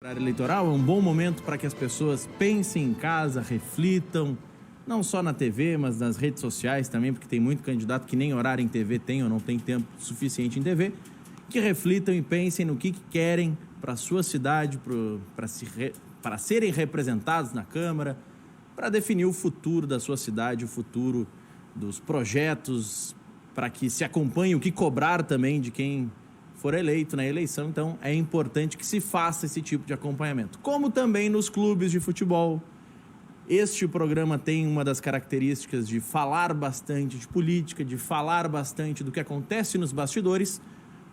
Horário eleitoral é um bom momento para que as pessoas pensem em casa, reflitam, não só na TV, mas nas redes sociais também, porque tem muito candidato que nem horário em TV tem ou não tem tempo suficiente em TV, que reflitam e pensem no que querem para a sua cidade, para serem representados na Câmara, para definir o futuro da sua cidade, o futuro dos projetos, para que se acompanhe o que cobrar também de quem for eleito na eleição. Então é importante que se faça esse tipo de acompanhamento. Como também nos clubes de futebol. Este programa tem uma das características de falar bastante de política, de falar bastante do que acontece nos bastidores,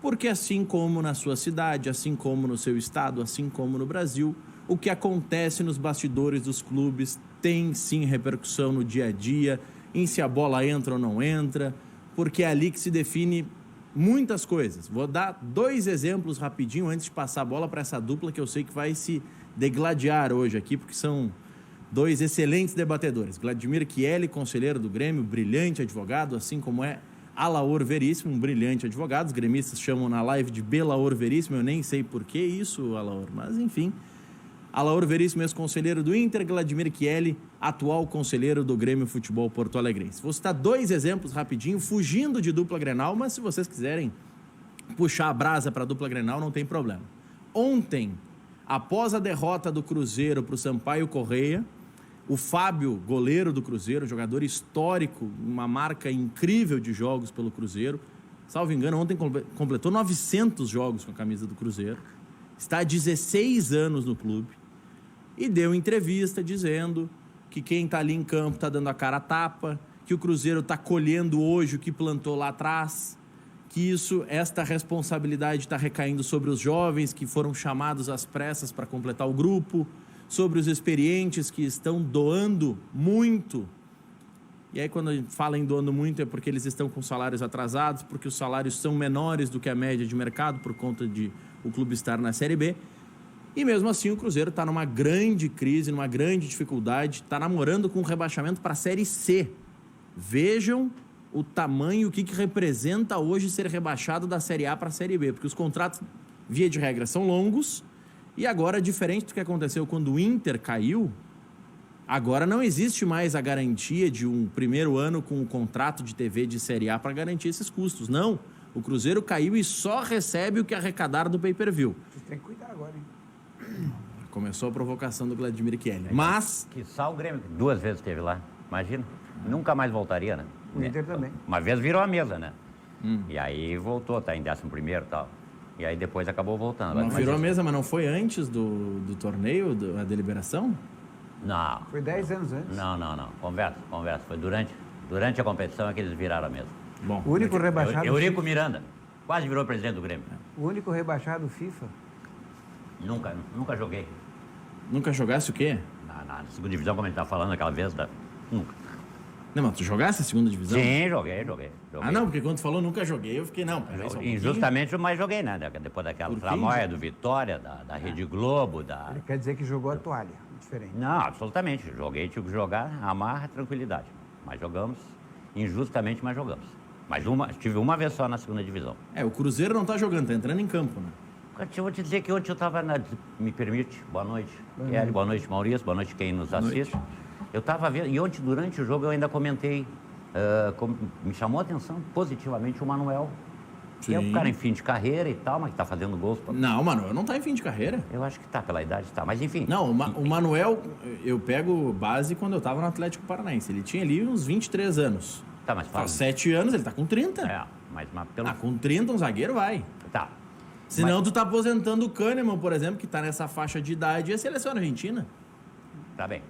porque assim como na sua cidade, assim como no seu estado, assim como no Brasil, o que acontece nos bastidores dos clubes tem sim repercussão no dia a dia, em se a bola entra ou não entra, porque é ali que se define muitas coisas. Vou dar 2 exemplos rapidinho antes de passar a bola para essa dupla que eu sei que vai se degladiar hoje aqui, porque são 2 excelentes debatedores. Vladimir Chieli, conselheiro do Grêmio, brilhante advogado, assim como é Alaor Veríssimo, um brilhante advogado. Os gremistas chamam na live de Belaor Veríssimo, eu nem sei por que isso, Alaor, mas enfim. Alaor Veríssimo, ex-conselheiro do Inter, Vladimir Chieli, atual conselheiro do Grêmio Futebol Porto Alegrense. Vou citar 2 exemplos rapidinho, fugindo de dupla Grenal, mas se vocês quiserem puxar a brasa para a dupla Grenal, não tem problema. Ontem, após a derrota do Cruzeiro para o Sampaio Correia, o Fábio, goleiro do Cruzeiro, jogador histórico, uma marca incrível de jogos pelo Cruzeiro, salvo engano, ontem completou 900 jogos com a camisa do Cruzeiro, está há 16 anos no clube, e deu entrevista dizendo que quem está ali em campo está dando a cara a tapa, que o Cruzeiro está colhendo hoje o que plantou lá atrás, que esta responsabilidade está recaindo sobre os jovens que foram chamados às pressas para completar o grupo, sobre os experientes que estão doando muito. E aí quando a gente fala em doando muito é porque eles estão com salários atrasados, porque os salários são menores do que a média de mercado por conta de o clube estar na Série B. E mesmo assim o Cruzeiro está numa grande crise, numa grande dificuldade, está namorando com o rebaixamento para a Série C. Vejam o tamanho, o que representa hoje ser rebaixado da Série A para a Série B, porque os contratos, via de regra, são longos, e agora, diferente do que aconteceu quando o Inter caiu, agora não existe mais a garantia de um primeiro ano com um contrato de TV de Série A para garantir esses custos. Não, o Cruzeiro caiu e só recebe o que arrecadar do pay-per-view. Você tem que cuidar agora, hein? Começou a provocação do Vladimir Chieli. Mas... Que só o Grêmio 2 vezes esteve lá, imagina. Nunca mais voltaria, né? O Inter também. Uma vez virou a mesa, né? E aí voltou, tá em 11º e tal. E aí depois acabou voltando. Não virou a mesa, mas não foi antes do torneio, a deliberação? Não. Foi 10 anos antes. Não. Conversa. Foi durante a competição é que eles viraram a mesa. Bom, O único rebaixado... Eurico Miranda quase virou presidente do Grêmio. O único rebaixado FIFA. Nunca joguei. Nunca jogasse o quê? Na segunda divisão, como a gente estava falando aquela vez, nunca. Não, mas tu jogasse a segunda divisão? Sim, joguei. Ah, não, porque quando tu falou nunca joguei, eu fiquei, não. Injustamente, mas joguei, né? Depois daquela tramóia do Vitória, da Rede Globo, Ele quer dizer que jogou a toalha, diferente. Não, absolutamente. Joguei, tive que jogar, amarra, tranquilidade. Mas jogamos, injustamente, mas jogamos. Mas tive uma vez só na segunda divisão. O Cruzeiro não tá jogando, tá entrando em campo, né? Eu vou te dizer que ontem eu estava Me permite? Boa noite. Kelly, boa noite, Maurício. Boa noite quem nos assiste. Eu estava vendo... E ontem, durante o jogo, eu ainda comentei... me chamou a atenção positivamente o Manuel. Que é um cara em fim de carreira e tal, mas que está fazendo gols. Não, o Manuel não está em fim de carreira. Eu acho que está, pela idade está. Mas enfim... Não, o Manuel... Eu pego base quando eu estava no Atlético Paranaense. Ele tinha ali uns 23 anos. Tá, mas fala... Faz 7 anos, ele está com 30. mas pelo... com 30 um zagueiro vai. Tá. Senão tu tá aposentando o Kahneman, por exemplo, que tá nessa faixa de idade, e a seleção argentina. Tá bem.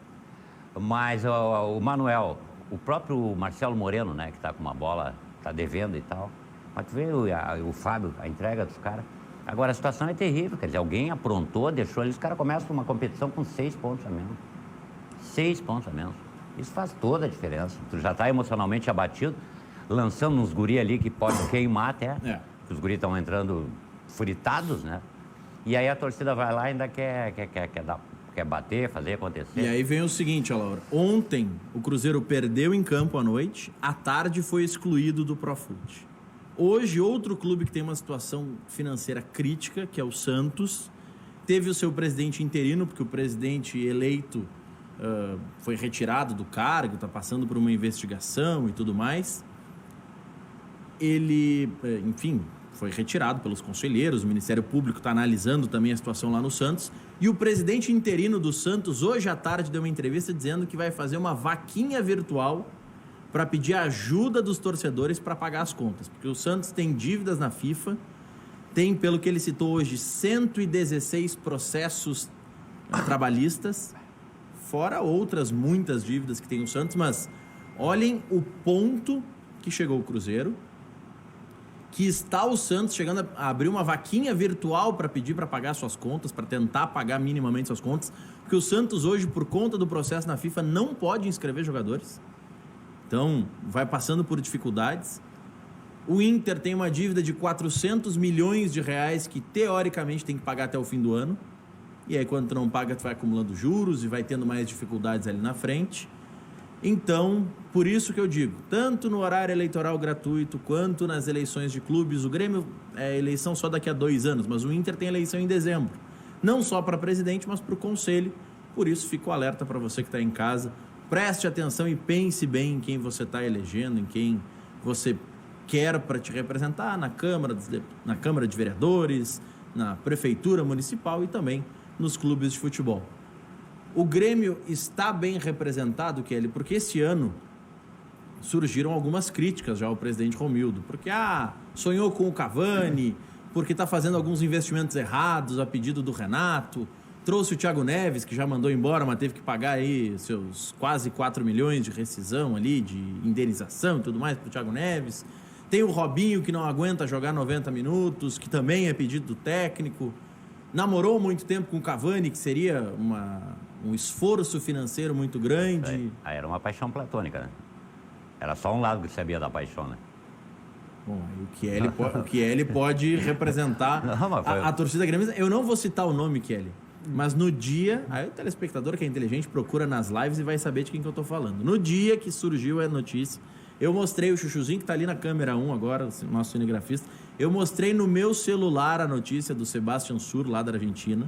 Mas o Manuel, o próprio Marcelo Moreno, né, que tá com uma bola, tá devendo e tal. Mas tu vê o Fábio, a entrega dos caras. Agora a situação é terrível, quer dizer, alguém aprontou, deixou eles, os caras começam uma competição com 6 pontos a menos. 6 pontos a menos. Isso faz toda a diferença. Tu já tá emocionalmente abatido, lançando uns guri ali que pode queimar até. Os guri estão entrando fritados, né? E aí a torcida vai lá e ainda quer bater, fazer acontecer. E aí vem o seguinte, Laura. Ontem o Cruzeiro perdeu em campo à noite, à tarde foi excluído do Profut. Hoje, outro clube que tem uma situação financeira crítica, que é o Santos, teve o seu presidente interino, porque o presidente eleito foi retirado do cargo, está passando por uma investigação e tudo mais. Ele, enfim, foi retirado pelos conselheiros, o Ministério Público está analisando também a situação lá no Santos, e o presidente interino do Santos, hoje à tarde, deu uma entrevista dizendo que vai fazer uma vaquinha virtual para pedir ajuda dos torcedores para pagar as contas, porque o Santos tem dívidas na FIFA, tem, pelo que ele citou hoje, 116 processos trabalhistas, fora outras muitas dívidas que tem o Santos, mas olhem o ponto que chegou o Cruzeiro, que está o Santos chegando a abrir uma vaquinha virtual para pedir para pagar suas contas, para tentar pagar minimamente suas contas, porque o Santos hoje, por conta do processo na FIFA, não pode inscrever jogadores, então vai passando por dificuldades. O Inter tem uma dívida de 400 milhões de reais que teoricamente tem que pagar até o fim do ano, e aí quando tu não paga tu vai acumulando juros e vai tendo mais dificuldades ali na frente. Então, por isso que eu digo, tanto no horário eleitoral gratuito quanto nas eleições de clubes, o Grêmio é eleição só daqui a 2 anos, mas o Inter tem eleição em dezembro, não só para presidente, mas para o conselho. Por isso fico alerta para você que está em casa, preste atenção e pense bem em quem você está elegendo, em quem você quer para te representar na Câmara de Vereadores, na Prefeitura Municipal e também nos clubes de futebol. O Grêmio está bem representado, Kelly, porque esse ano surgiram algumas críticas já ao presidente Romildo, porque sonhou com o Cavani, porque está fazendo alguns investimentos errados a pedido do Renato, trouxe o Thiago Neves, que já mandou embora, mas teve que pagar aí seus quase 4 milhões de rescisão ali, de indenização e tudo mais para o Thiago Neves. Tem o Robinho, que não aguenta jogar 90 minutos, que também é pedido do técnico. Namorou muito tempo com o Cavani, que seria um esforço financeiro muito grande. Aí era uma paixão platônica, né? Era só um lado que sabia da paixão, né? Bom, o Kelly pode representar a torcida gremista. Eu não vou citar o nome, Kelly, mas no dia... Aí o telespectador que é inteligente procura nas lives e vai saber de quem que eu tô falando. No dia que surgiu a notícia, eu mostrei o Chuchuzinho, que tá ali na câmera 1 agora, o nosso cinegrafista. Eu mostrei no meu celular a notícia do Sebastián Sur, lá da Argentina.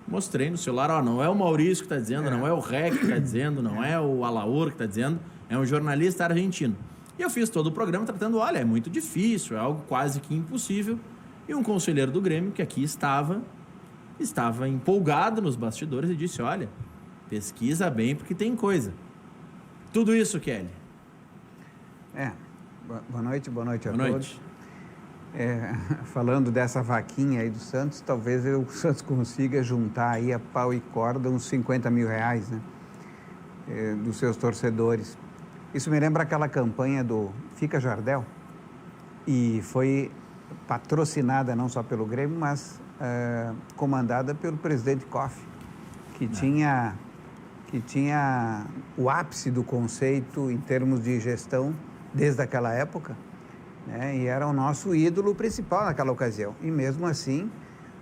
Mostrei no celular, não é o Maurício que está dizendo, não é o Rec que está dizendo, não é o Alaor que está dizendo, é um jornalista argentino. E eu fiz todo o programa tratando, olha, é muito difícil, é algo quase que impossível. E um conselheiro do Grêmio, que aqui estava empolgado nos bastidores e disse, olha, pesquisa bem porque tem coisa. Tudo isso, Kelly. Boa noite a todos. Noite. Falando dessa vaquinha aí do Santos, talvez o Santos consiga juntar aí a pau e corda uns 50 mil reais, né? Dos seus torcedores. Isso me lembra aquela campanha do Fica Jardel, e foi patrocinada não só pelo Grêmio, mas comandada pelo presidente Koff, que tinha o ápice do conceito em termos de gestão desde aquela época, né? E era o nosso ídolo principal naquela ocasião. E mesmo assim,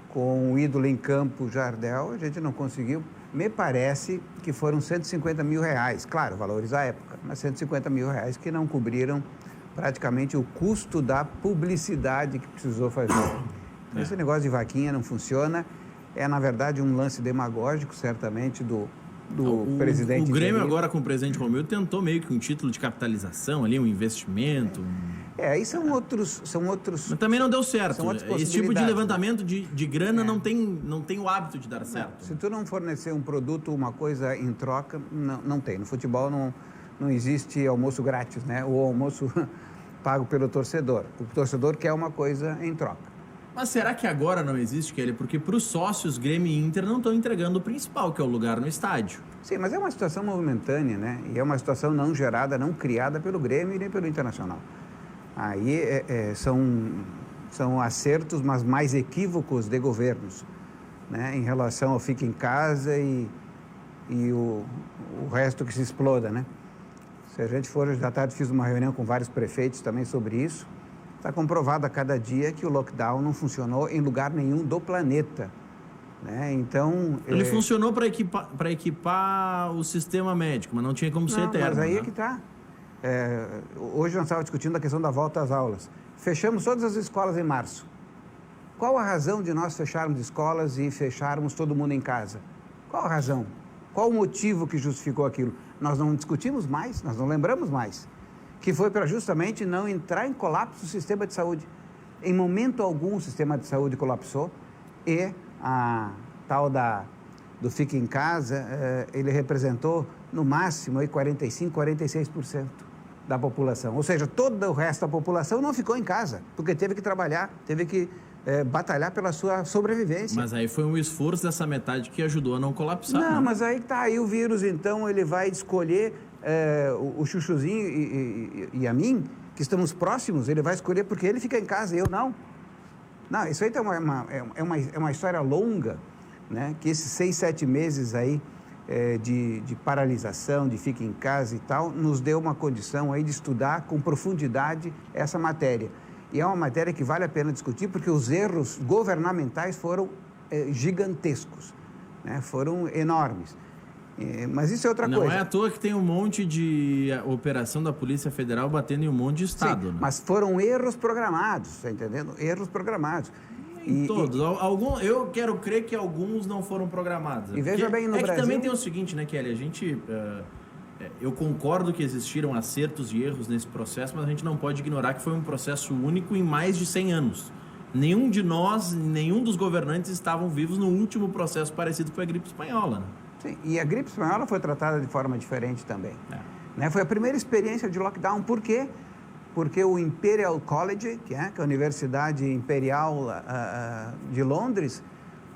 com o ídolo em campo, Jardel, a gente não conseguiu. Me parece que foram 150 mil reais, claro, valores à época, mas 150 mil reais que não cobriram praticamente o custo da publicidade que precisou fazer. Então, esse negócio de vaquinha não funciona. É, na verdade, um lance demagógico, certamente, do presidente. O Grêmio agora com o presidente Romildo tentou meio que um título de capitalização ali, um investimento. Aí são outros. Mas também não deu certo. Esse tipo de levantamento de grana não tem o hábito de dar certo. Se tu não fornecer um produto, uma coisa em troca, não tem. No futebol não existe almoço grátis, né? Ou almoço pago pelo torcedor. O torcedor quer uma coisa em troca. Mas será que agora não existe, Kelly? Porque para os sócios, Grêmio e Inter não estão entregando o principal, que é o lugar no estádio. Sim, mas é uma situação momentânea, né? E é uma situação não gerada, não criada pelo Grêmio e nem pelo Internacional. Aí são acertos, mas mais equívocos de governos, né? Em relação ao fica em casa e o resto que se exploda, né? Se a gente for, hoje à tarde fiz uma reunião com vários prefeitos também sobre isso. Está comprovado a cada dia que o lockdown não funcionou em lugar nenhum do planeta, né? Então... Ele funcionou para equipar o sistema médico, mas não tinha como ser eterno. Mas aí é que está. Hoje nós estávamos discutindo a questão da volta às aulas. Fechamos todas as escolas em março. Qual a razão de nós fecharmos escolas e fecharmos todo mundo em casa? Qual a razão? Qual o motivo que justificou aquilo? Nós não discutimos mais, nós não lembramos mais. Que foi para justamente não entrar em colapso o sistema de saúde. Em momento algum o sistema de saúde colapsou e a tal do fique em casa, ele representou no máximo 45%, 46% da população. Ou seja, todo o resto da população não ficou em casa, porque teve que trabalhar, teve que batalhar pela sua sobrevivência. Mas aí foi um esforço dessa metade que ajudou a não colapsar. Não, mas aí está, aí o vírus, então, ele vai escolher o Chuchuzinho e a mim, que estamos próximos, ele vai escolher porque ele fica em casa e eu não. Não, isso aí é uma história longa, né? Que esses 6, 7 meses aí de paralisação, de fica em casa e tal, nos deu uma condição aí de estudar com profundidade essa matéria. E é uma matéria que vale a pena discutir porque os erros governamentais foram gigantescos, né? Foram enormes. Mas isso é outra coisa. Não é à toa que tem um monte de operação da Polícia Federal batendo em um monte de estado. Sim, né? Mas foram erros programados, está entendendo? Erros programados. Todos. Eu quero crer que alguns não foram programados. E veja bem, no Brasil... que também tem o seguinte, né, Kelly? A gente... eu concordo que existiram acertos e erros nesse processo, mas a gente não pode ignorar que foi um processo único em mais de 100 anos. Nenhum de nós, nenhum dos governantes estavam vivos no último processo parecido com a gripe espanhola, né? Sim, e a gripe espanhola foi tratada de forma diferente também. Né? Foi a primeira experiência de lockdown. Por quê? Porque o Imperial College, que é a Universidade Imperial de Londres,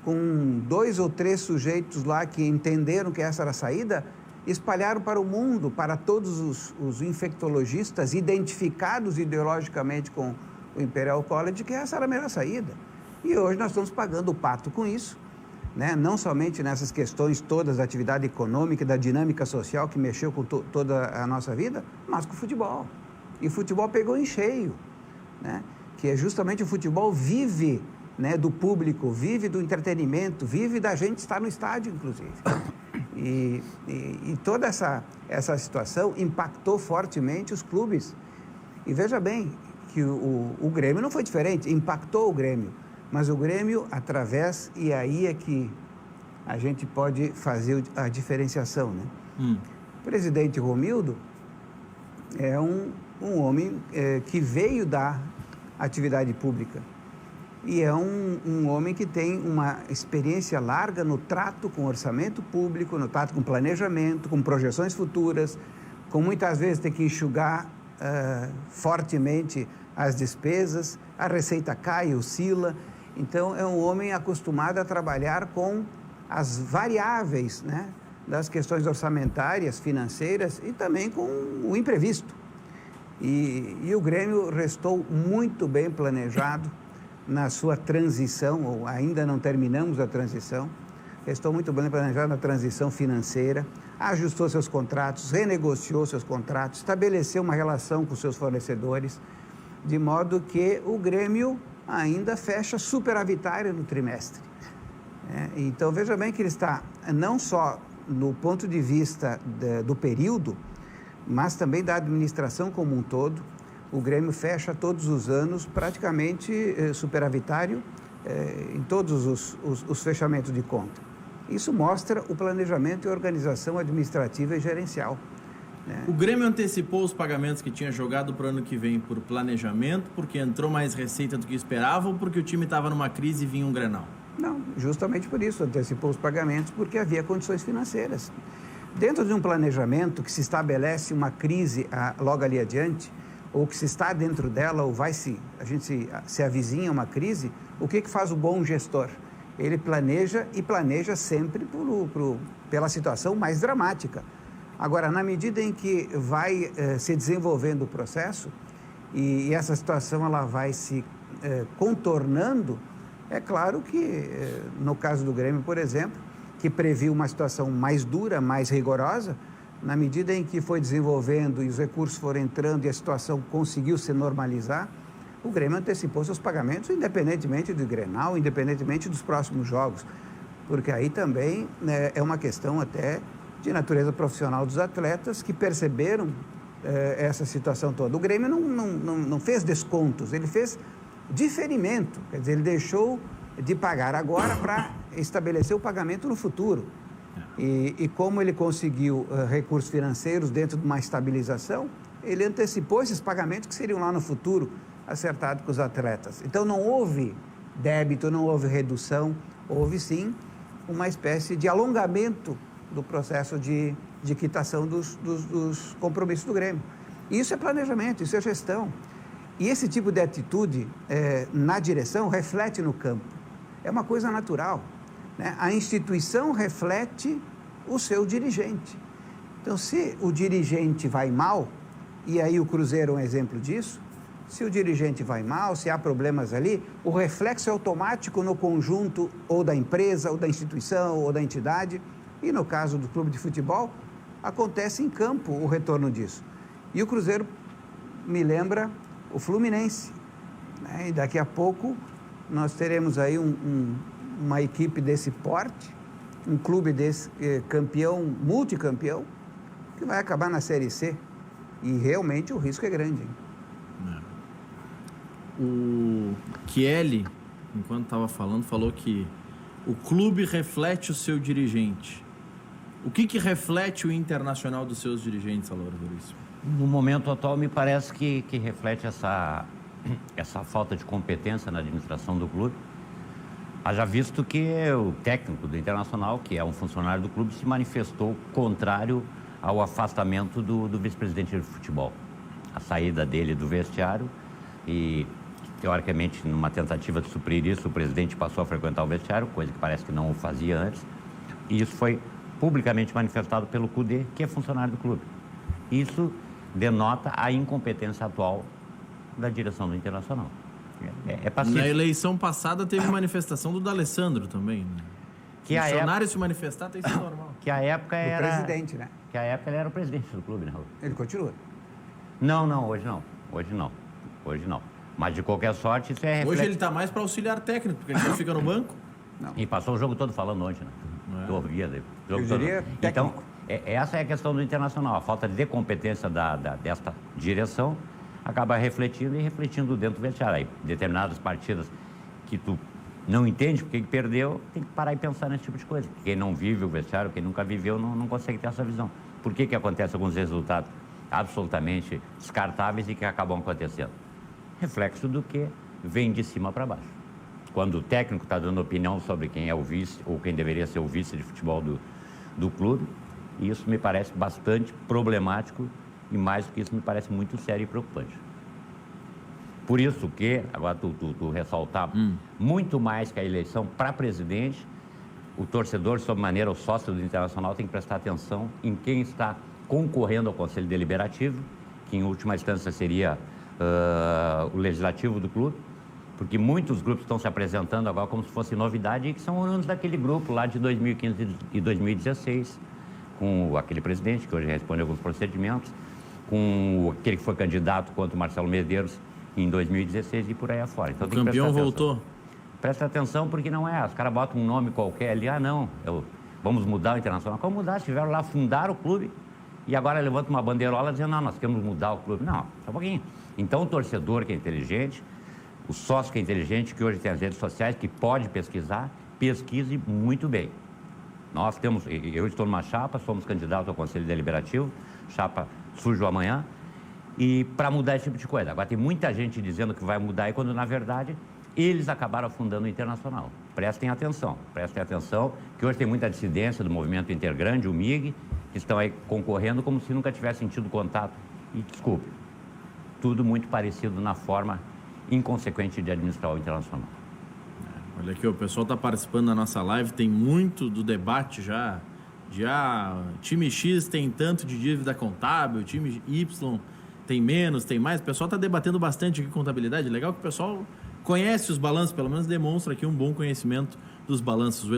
com 2 ou 3 sujeitos lá que entenderam que essa era a saída, espalharam para o mundo, para todos os infectologistas identificados ideologicamente com o Imperial College, que essa era a melhor saída. E hoje nós estamos pagando o pato com isso. Né? Não somente nessas questões todas da atividade econômica e da dinâmica social que mexeu com toda a nossa vida, mas com o futebol. E o futebol pegou em cheio, né? Que é justamente o futebol vive, né, do público, vive do entretenimento, vive da gente estar no estádio, inclusive. E toda essa situação impactou fortemente os clubes. E veja bem que o Grêmio não foi diferente, impactou o Grêmio. Mas o Grêmio, através, e aí é que a gente pode fazer a diferenciação, né? O presidente Romildo é um homem que veio da atividade pública e é um homem que tem uma experiência larga no trato com orçamento público, no trato com planejamento, com projeções futuras, com muitas vezes ter que enxugar fortemente as despesas, a receita cai, oscila. Então, é um homem acostumado a trabalhar com as variáveis, né, das questões orçamentárias, financeiras e também com o imprevisto. E o Grêmio restou muito bem planejado na sua transição, ou ainda não terminamos a transição, restou muito bem planejado na transição financeira, ajustou seus contratos, renegociou seus contratos, estabeleceu uma relação com seus fornecedores, de modo que o Grêmio ainda fecha superavitário no trimestre. Então, veja bem que ele está não só no ponto de vista do período, mas também da administração como um todo. O Grêmio fecha todos os anos praticamente superavitário em todos os fechamentos de conta. Isso mostra o planejamento e organização administrativa e gerencial. O Grêmio antecipou os pagamentos que tinha jogado para o ano que vem por planejamento, porque entrou mais receita do que esperava ou porque o time estava numa crise e vinha um Grenal? Não, justamente por isso, antecipou os pagamentos porque havia condições financeiras. Dentro de um planejamento que se estabelece uma crise logo ali adiante, ou que se está dentro dela, ou a gente se avizinha uma crise, o que faz o bom gestor? Ele planeja e planeja sempre pela situação mais dramática. Agora, na medida em que vai se desenvolvendo o processo e essa situação ela vai se contornando, é claro que, no caso do Grêmio, por exemplo, que previu uma situação mais dura, mais rigorosa, na medida em que foi desenvolvendo e os recursos foram entrando e a situação conseguiu se normalizar, o Grêmio antecipou seus pagamentos, independentemente do Grenal, independentemente dos próximos jogos, porque aí também é uma questão até de natureza profissional dos atletas que perceberam essa situação toda. O Grêmio não fez descontos, ele fez diferimento, quer dizer, ele deixou de pagar agora para estabelecer o pagamento no futuro. E como ele conseguiu recursos financeiros dentro de uma estabilização, ele antecipou esses pagamentos que seriam lá no futuro acertados com os atletas. Então não houve débito, não houve redução, houve sim uma espécie de alongamento do processo de quitação dos compromissos do Grêmio. Isso é planejamento, isso é gestão. E esse tipo de atitude na direção reflete no campo. É uma coisa natural, né? A instituição reflete o seu dirigente. Então, se o dirigente vai mal, e aí o Cruzeiro é um exemplo disso, se o dirigente vai mal, se há problemas ali, o reflexo é automático no conjunto ou da empresa, ou da instituição, ou da entidade, e no caso do clube de futebol, acontece em campo o retorno disso. E o Cruzeiro me lembra o Fluminense, né? E daqui a pouco nós teremos aí uma equipe desse porte, um clube desse campeão, multicampeão, que vai acabar na Série C. E realmente o risco é grande, hein? O Chielli, enquanto estava falando, falou que o clube reflete o seu dirigente. O que reflete o Internacional dos seus dirigentes, Álvaro Veríssimo? No momento atual, me parece que reflete essa falta de competência na administração do clube. Haja visto que o técnico do Internacional, que é um funcionário do clube, se manifestou contrário ao afastamento do vice-presidente de futebol. A saída dele do vestiário e, teoricamente, numa tentativa de suprir isso, o presidente passou a frequentar o vestiário, coisa que parece que não o fazia antes. E isso foi publicamente manifestado pelo Cudê, que é funcionário do clube. Isso denota a incompetência atual da direção do Internacional. É pacífico. Na eleição passada teve manifestação do D'Alessandro também, né? Que a funcionário se manifestar tem sido normal. Que a época era... O presidente, né? Que a época ele era o presidente do clube, né, Raul? Ele continua? Não, hoje não. Hoje não. Mas, de qualquer sorte, isso é reflexo. Hoje ele está mais para auxiliar técnico, porque ele só fica no banco. Não. E passou o jogo todo falando ontem, né? Eu ouvia o jogo todo. Então, essa é a questão do Internacional. A falta de competência desta direção acaba refletindo dentro do vestiário. Aí, determinadas partidas que tu não entende porque perdeu, tem que parar e pensar nesse tipo de coisa. Quem não vive o vestiário, quem nunca viveu, não consegue ter essa visão. Por que acontece alguns resultados absolutamente descartáveis e que acabam acontecendo? Reflexo do que vem de cima para baixo. Quando o técnico está dando opinião sobre quem é o vice ou quem deveria ser o vice de futebol do clube, isso me parece bastante problemático e, mais do que isso, me parece muito sério e preocupante. Por isso que, agora tu ressaltar, muito mais que a eleição para presidente, o torcedor, de maneira o sócio do Internacional, tem que prestar atenção em quem está concorrendo ao Conselho Deliberativo, que em última instância seria o legislativo do clube, porque muitos grupos estão se apresentando agora como se fosse novidade e que são oriundos daquele grupo lá de 2015 e 2016, com aquele presidente que hoje responde alguns procedimentos, com aquele que foi candidato contra o Marcelo Medeiros em 2016 e por aí afora. Então, o campeão voltou. Presta atenção porque não é, os caras botam um nome qualquer ali, vamos mudar o Internacional. Como mudar? Estiveram lá, fundaram o clube e agora levanta uma bandeirola dizendo, não, nós queremos mudar o clube. Não, só um pouquinho. Então, o torcedor que é inteligente, o sócio que é inteligente, que hoje tem as redes sociais, que pode pesquisar, pesquise muito bem. Eu estou numa chapa, somos candidatos ao Conselho Deliberativo, chapa surge amanhã, e para mudar esse tipo de coisa. Agora, tem muita gente dizendo que vai mudar e quando, na verdade, eles acabaram fundando o Internacional. Prestem atenção, que hoje tem muita dissidência do movimento Intergrande, o MIG, que estão aí concorrendo como se nunca tivessem tido contato. E, desculpe, tudo muito parecido na forma inconsequente de administrar o Internacional. Olha aqui, o pessoal está participando da nossa live, tem muito do debate já. Time X tem tanto de dívida contábil, time Y tem menos, tem mais. O pessoal está debatendo bastante aqui contabilidade. Legal que o pessoal conhece os balanços, pelo menos demonstra aqui um bom conhecimento dos balanços. O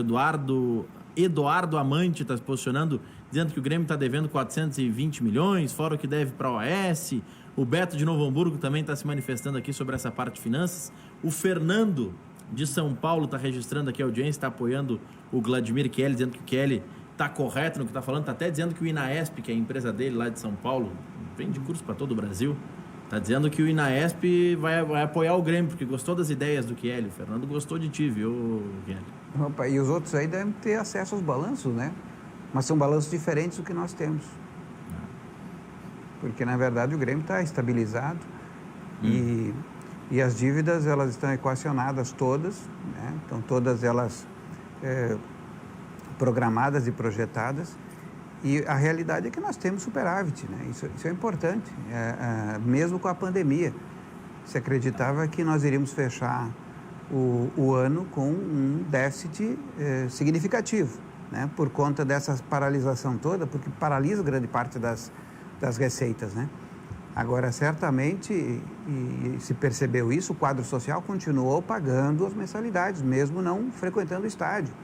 Eduardo Amante está se posicionando, dizendo que o Grêmio está devendo 420 milhões, fora o que deve para a OAS. O Beto de Novo Hamburgo também está se manifestando aqui sobre essa parte de finanças. O Fernando de São Paulo está registrando aqui a audiência, está apoiando o Vladimir Chielli, dizendo que o Chielli está correto no que está falando. Está até dizendo que o Inaesp, que é a empresa dele lá de São Paulo, vende curso para todo o Brasil, Tá dizendo que o Inaesp vai apoiar o Grêmio, porque gostou das ideias do Chieli. O Fernando gostou de ti, viu, Chieli? Opa, e os outros aí devem ter acesso aos balanços, né? Mas são balanços diferentes do que nós temos. Porque, na verdade, o Grêmio está estabilizado e as dívidas, elas estão equacionadas todas, né? Estão todas elas programadas e projetadas. E a realidade é que nós temos superávit, né? Isso é importante, mesmo com a pandemia. Se acreditava que nós iríamos fechar o ano com um déficit significativo, né? Por conta dessa paralisação toda, porque paralisa grande parte das receitas, né? Agora, certamente, e se percebeu isso, o quadro social continuou pagando as mensalidades, mesmo não frequentando o estádio,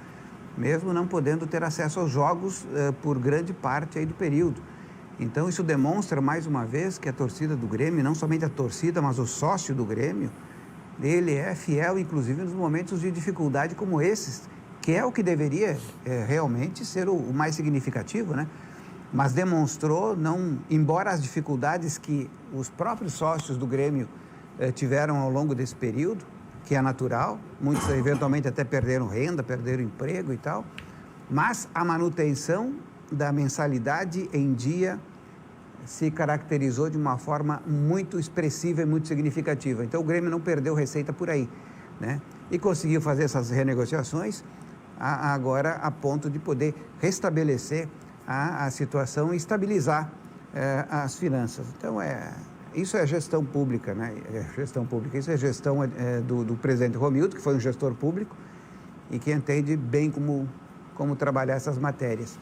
mesmo não podendo ter acesso aos jogos por grande parte aí do período. Então, isso demonstra, mais uma vez, que a torcida do Grêmio, não somente a torcida, mas o sócio do Grêmio, ele é fiel, inclusive, nos momentos de dificuldade como esses, que é o que deveria realmente ser o mais significativo, né? Mas demonstrou, embora as dificuldades que os próprios sócios do Grêmio tiveram ao longo desse período, que é natural, muitos eventualmente até perderam renda, perderam emprego e tal, mas a manutenção da mensalidade em dia se caracterizou de uma forma muito expressiva e muito significativa. Então o Grêmio não perdeu receita por aí, né? E conseguiu fazer essas renegociações agora a ponto de poder restabelecer a situação e estabilizar as finanças. Então isso é gestão pública, né? Gestão pública. Isso é gestão do presidente Romildo, que foi um gestor público e que entende bem como trabalhar essas matérias.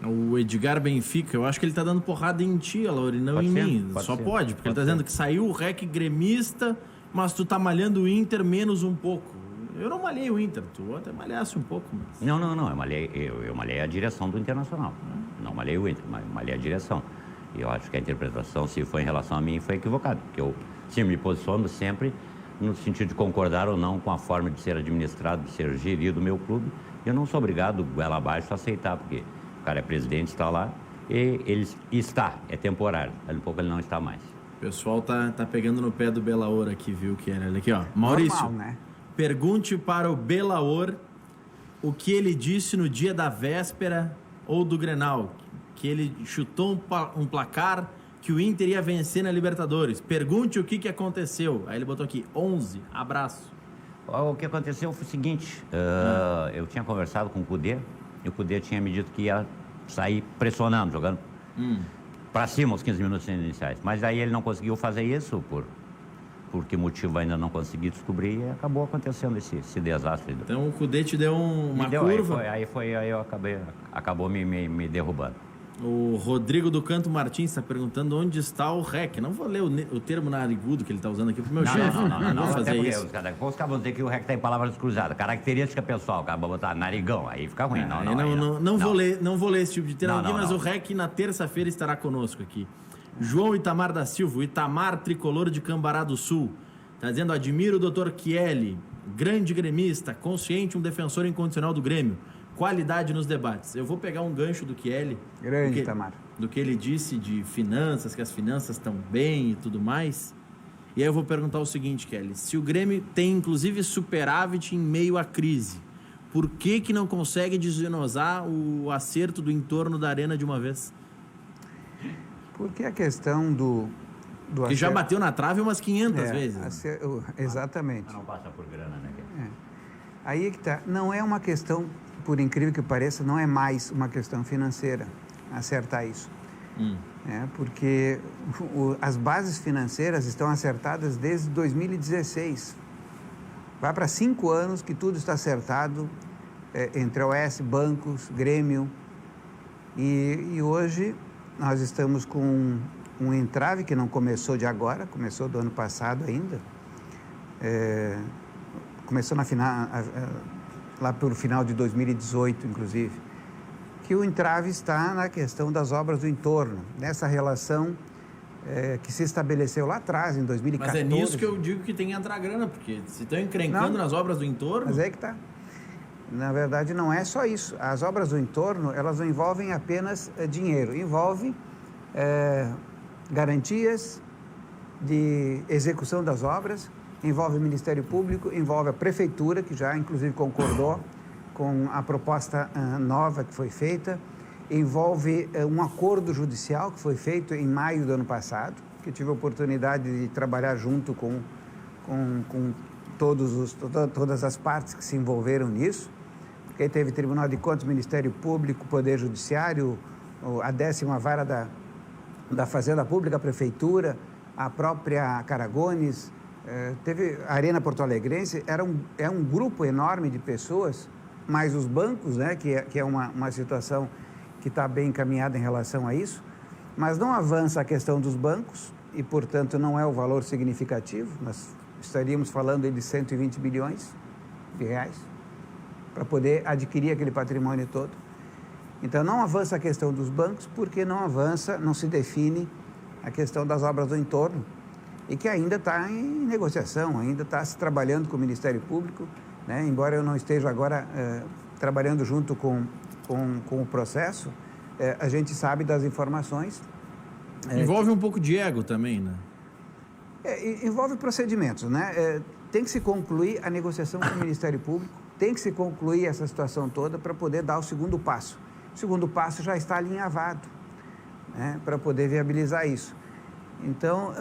O Edgar Benfica, eu acho que ele está dando porrada em ti, Lauri, não em mim. Só pode, porque ele está dizendo que saiu o REC gremista, mas tu tá malhando o Inter menos um pouco. Eu não malhei o Inter, tu até malhasse um pouco. Mas... Não, eu malhei a direção do Internacional. Não malhei o Inter, mas malhei a direção. E eu acho que a interpretação, se foi em relação a mim, foi equivocada. Porque eu me posiciono sempre no sentido de concordar ou não com a forma de ser administrado, de ser gerido o meu clube. E eu não sou obrigado, goela abaixo, a aceitar, porque o cara é presidente, está lá, e ele está, é temporário. Daqui a pouco ele não está mais. O pessoal tá pegando no pé do Belaor aqui, viu, que era? Olha aqui, ó. Maurício, normal, né? Pergunte para o Belaor o que ele disse no dia da véspera ou do Grenal, que ele chutou um placar que o Inter ia vencer na Libertadores. Pergunte o que aconteceu. Aí ele botou aqui, 11, abraço. O que aconteceu foi o seguinte, eu tinha conversado com o Cudê, e o Cudê tinha me dito que ia sair pressionando, jogando para cima os 15 minutos iniciais. Mas aí ele não conseguiu fazer isso, por que motivo ainda não consegui descobrir, e acabou acontecendo esse desastre. Então o Cudê te deu uma curva? Aí eu acabou me derrubando. O Rodrigo do Canto Martins está perguntando onde está o REC. Não vou ler o termo narigudo que ele está usando aqui pro meu chefe. Não vou fazer isso. Os caras vão dizer que o REC está em palavras cruzadas. Característica pessoal, acaba botar narigão, aí fica ruim. Não vou ler esse tipo de termo aqui, mas o REC na terça-feira estará conosco aqui. João Itamar da Silva, Itamar Tricolor de Cambará do Sul. Está dizendo, admiro o Dr. Chieli, grande gremista, consciente, um defensor incondicional do Grêmio. Qualidade nos debates. Eu vou pegar um gancho do Chieli. Grande, Itamar. Do que ele disse de finanças, que as finanças estão bem e tudo mais. E aí eu vou perguntar o seguinte, Chieli. Se o Grêmio tem, inclusive, superávit em meio à crise, por que não consegue desenosar o acerto do entorno da arena de uma vez? Porque a questão do que já bateu na trave umas 500 vezes. Exatamente. Não passa por grana, né? Aí é que tá. Não é uma questão, por incrível que pareça, não é mais uma questão financeira acertar isso. Porque as bases financeiras estão acertadas desde 2016. Vai para 5 anos que tudo está acertado entre a OS, bancos, Grêmio. E hoje nós estamos com um entrave que não começou de agora, começou do ano passado ainda. Começou lá pelo final de 2018, inclusive, que o entrave está na questão das obras do entorno, nessa relação que se estabeleceu lá atrás, em 2014. Mas é nisso que eu digo que tem que entrar grana, porque se estão encrencando nas obras do entorno... Mas é que está. Na verdade, não é só isso. As obras do entorno, elas não envolvem apenas dinheiro, envolvem garantias, de execução das obras, envolve o Ministério Público, envolve a Prefeitura, que já inclusive concordou com a proposta nova que foi feita, envolve um acordo judicial que foi feito em maio do ano passado, que eu tive a oportunidade de trabalhar junto com todas as partes que se envolveram nisso, porque aí teve Tribunal de Contas, Ministério Público, Poder Judiciário, a 10ª Vara da Fazenda Pública, a Prefeitura, a própria Caragones, teve a Arena Porto Alegrense, é um grupo enorme de pessoas, mais os bancos, né, que é uma situação que está bem encaminhada em relação a isso, mas não avança a questão dos bancos e, portanto, não é o valor significativo. Nós estaríamos falando aí de 120 bilhões de reais para poder adquirir aquele patrimônio todo. Então, não avança a questão dos bancos porque não se define a questão das obras do entorno e que ainda está em negociação, ainda está se trabalhando com o Ministério Público, né? Embora eu não esteja agora trabalhando junto com o processo, a gente sabe das informações. Envolve um pouco de ego também, né? Envolve procedimentos, né? Tem que se concluir a negociação com o Ministério Público, tem que se concluir essa situação toda para poder dar o segundo passo. O segundo passo já está alinhavado, né, para poder viabilizar isso. Então,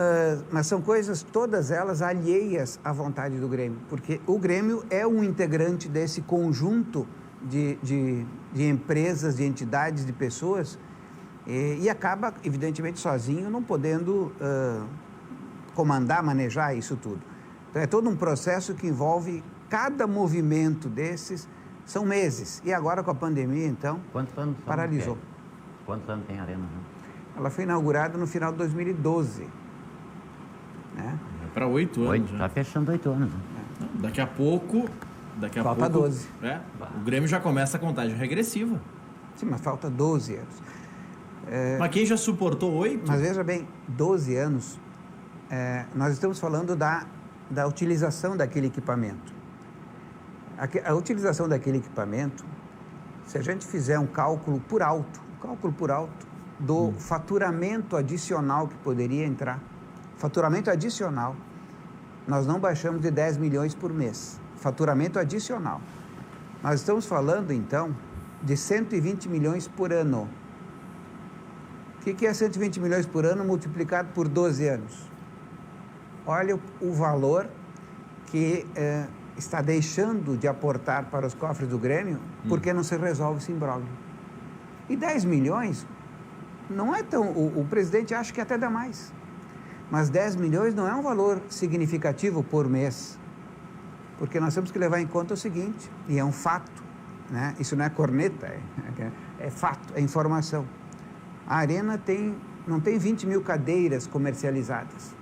mas são coisas, todas elas alheias à vontade do Grêmio, porque o Grêmio é um integrante desse conjunto de empresas, de entidades, de pessoas, e acaba, evidentemente, sozinho, não podendo comandar, manejar isso tudo. Então, é todo um processo que envolve cada movimento desses, são meses. E agora, com a pandemia, então, Quantos anos paralisou. Quantos anos tem a Arena? Né? Ela foi inaugurada no final de 2012. Né? É para 8 anos. Está fechando 8 anos. Né? Daqui a pouco... Falta 12. O Grêmio já começa a contagem regressiva. Sim, mas falta 12 anos. Mas quem já suportou 8? Mas veja bem, 12 anos, nós estamos falando da utilização daquele equipamento. A utilização daquele equipamento, se a gente fizer um cálculo por alto do faturamento adicional que poderia entrar, faturamento adicional, nós não baixamos de 10 milhões por mês. Faturamento adicional. Nós estamos falando, então, de 120 milhões por ano. O que é 120 milhões por ano multiplicado por 12 anos? Olha o valor que está deixando de aportar para os cofres do Grêmio porque não se resolve esse imbróglio. E 10 milhões não é tão... O presidente acha que até dá mais. Mas 10 milhões não é um valor significativo por mês. Porque nós temos que levar em conta o seguinte, e é um fato, né? Isso não é corneta, é fato, é informação. A Arena não tem 20 mil cadeiras comercializadas,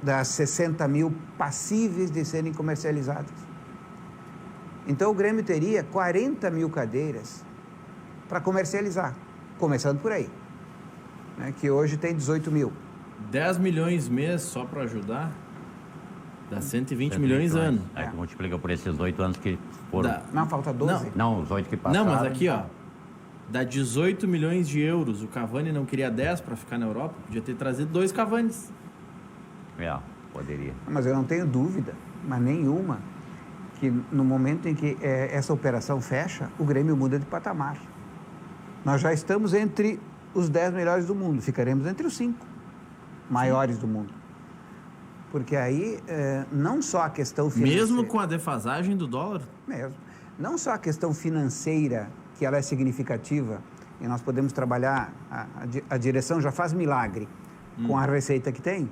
das 60 mil passíveis de serem comercializadas. Então, o Grêmio teria 40 mil cadeiras para comercializar, começando por aí, né? Que hoje tem 18 mil. 10 milhões mês só para ajudar? Dá 120 milhões ano. Aí tu multiplica por esses 8 anos que foram... Não, falta 12. Não, os 8 que passaram. Não, mas aqui, ó, dá 18 milhões de euros. O Cavani não queria 10 para ficar na Europa, podia ter trazido 2 Cavanis. Poderia. Mas eu não tenho dúvida, mas nenhuma, que no momento em que essa operação fecha, o Grêmio muda de patamar. Nós já estamos entre os 10 melhores do mundo, ficaremos entre os 5 maiores do mundo. Porque aí, não só a questão financeira... Mesmo com a defasagem do dólar? Mesmo. Não só a questão financeira, que ela é significativa, e nós podemos trabalhar, a direção já faz milagre com a receita que tem,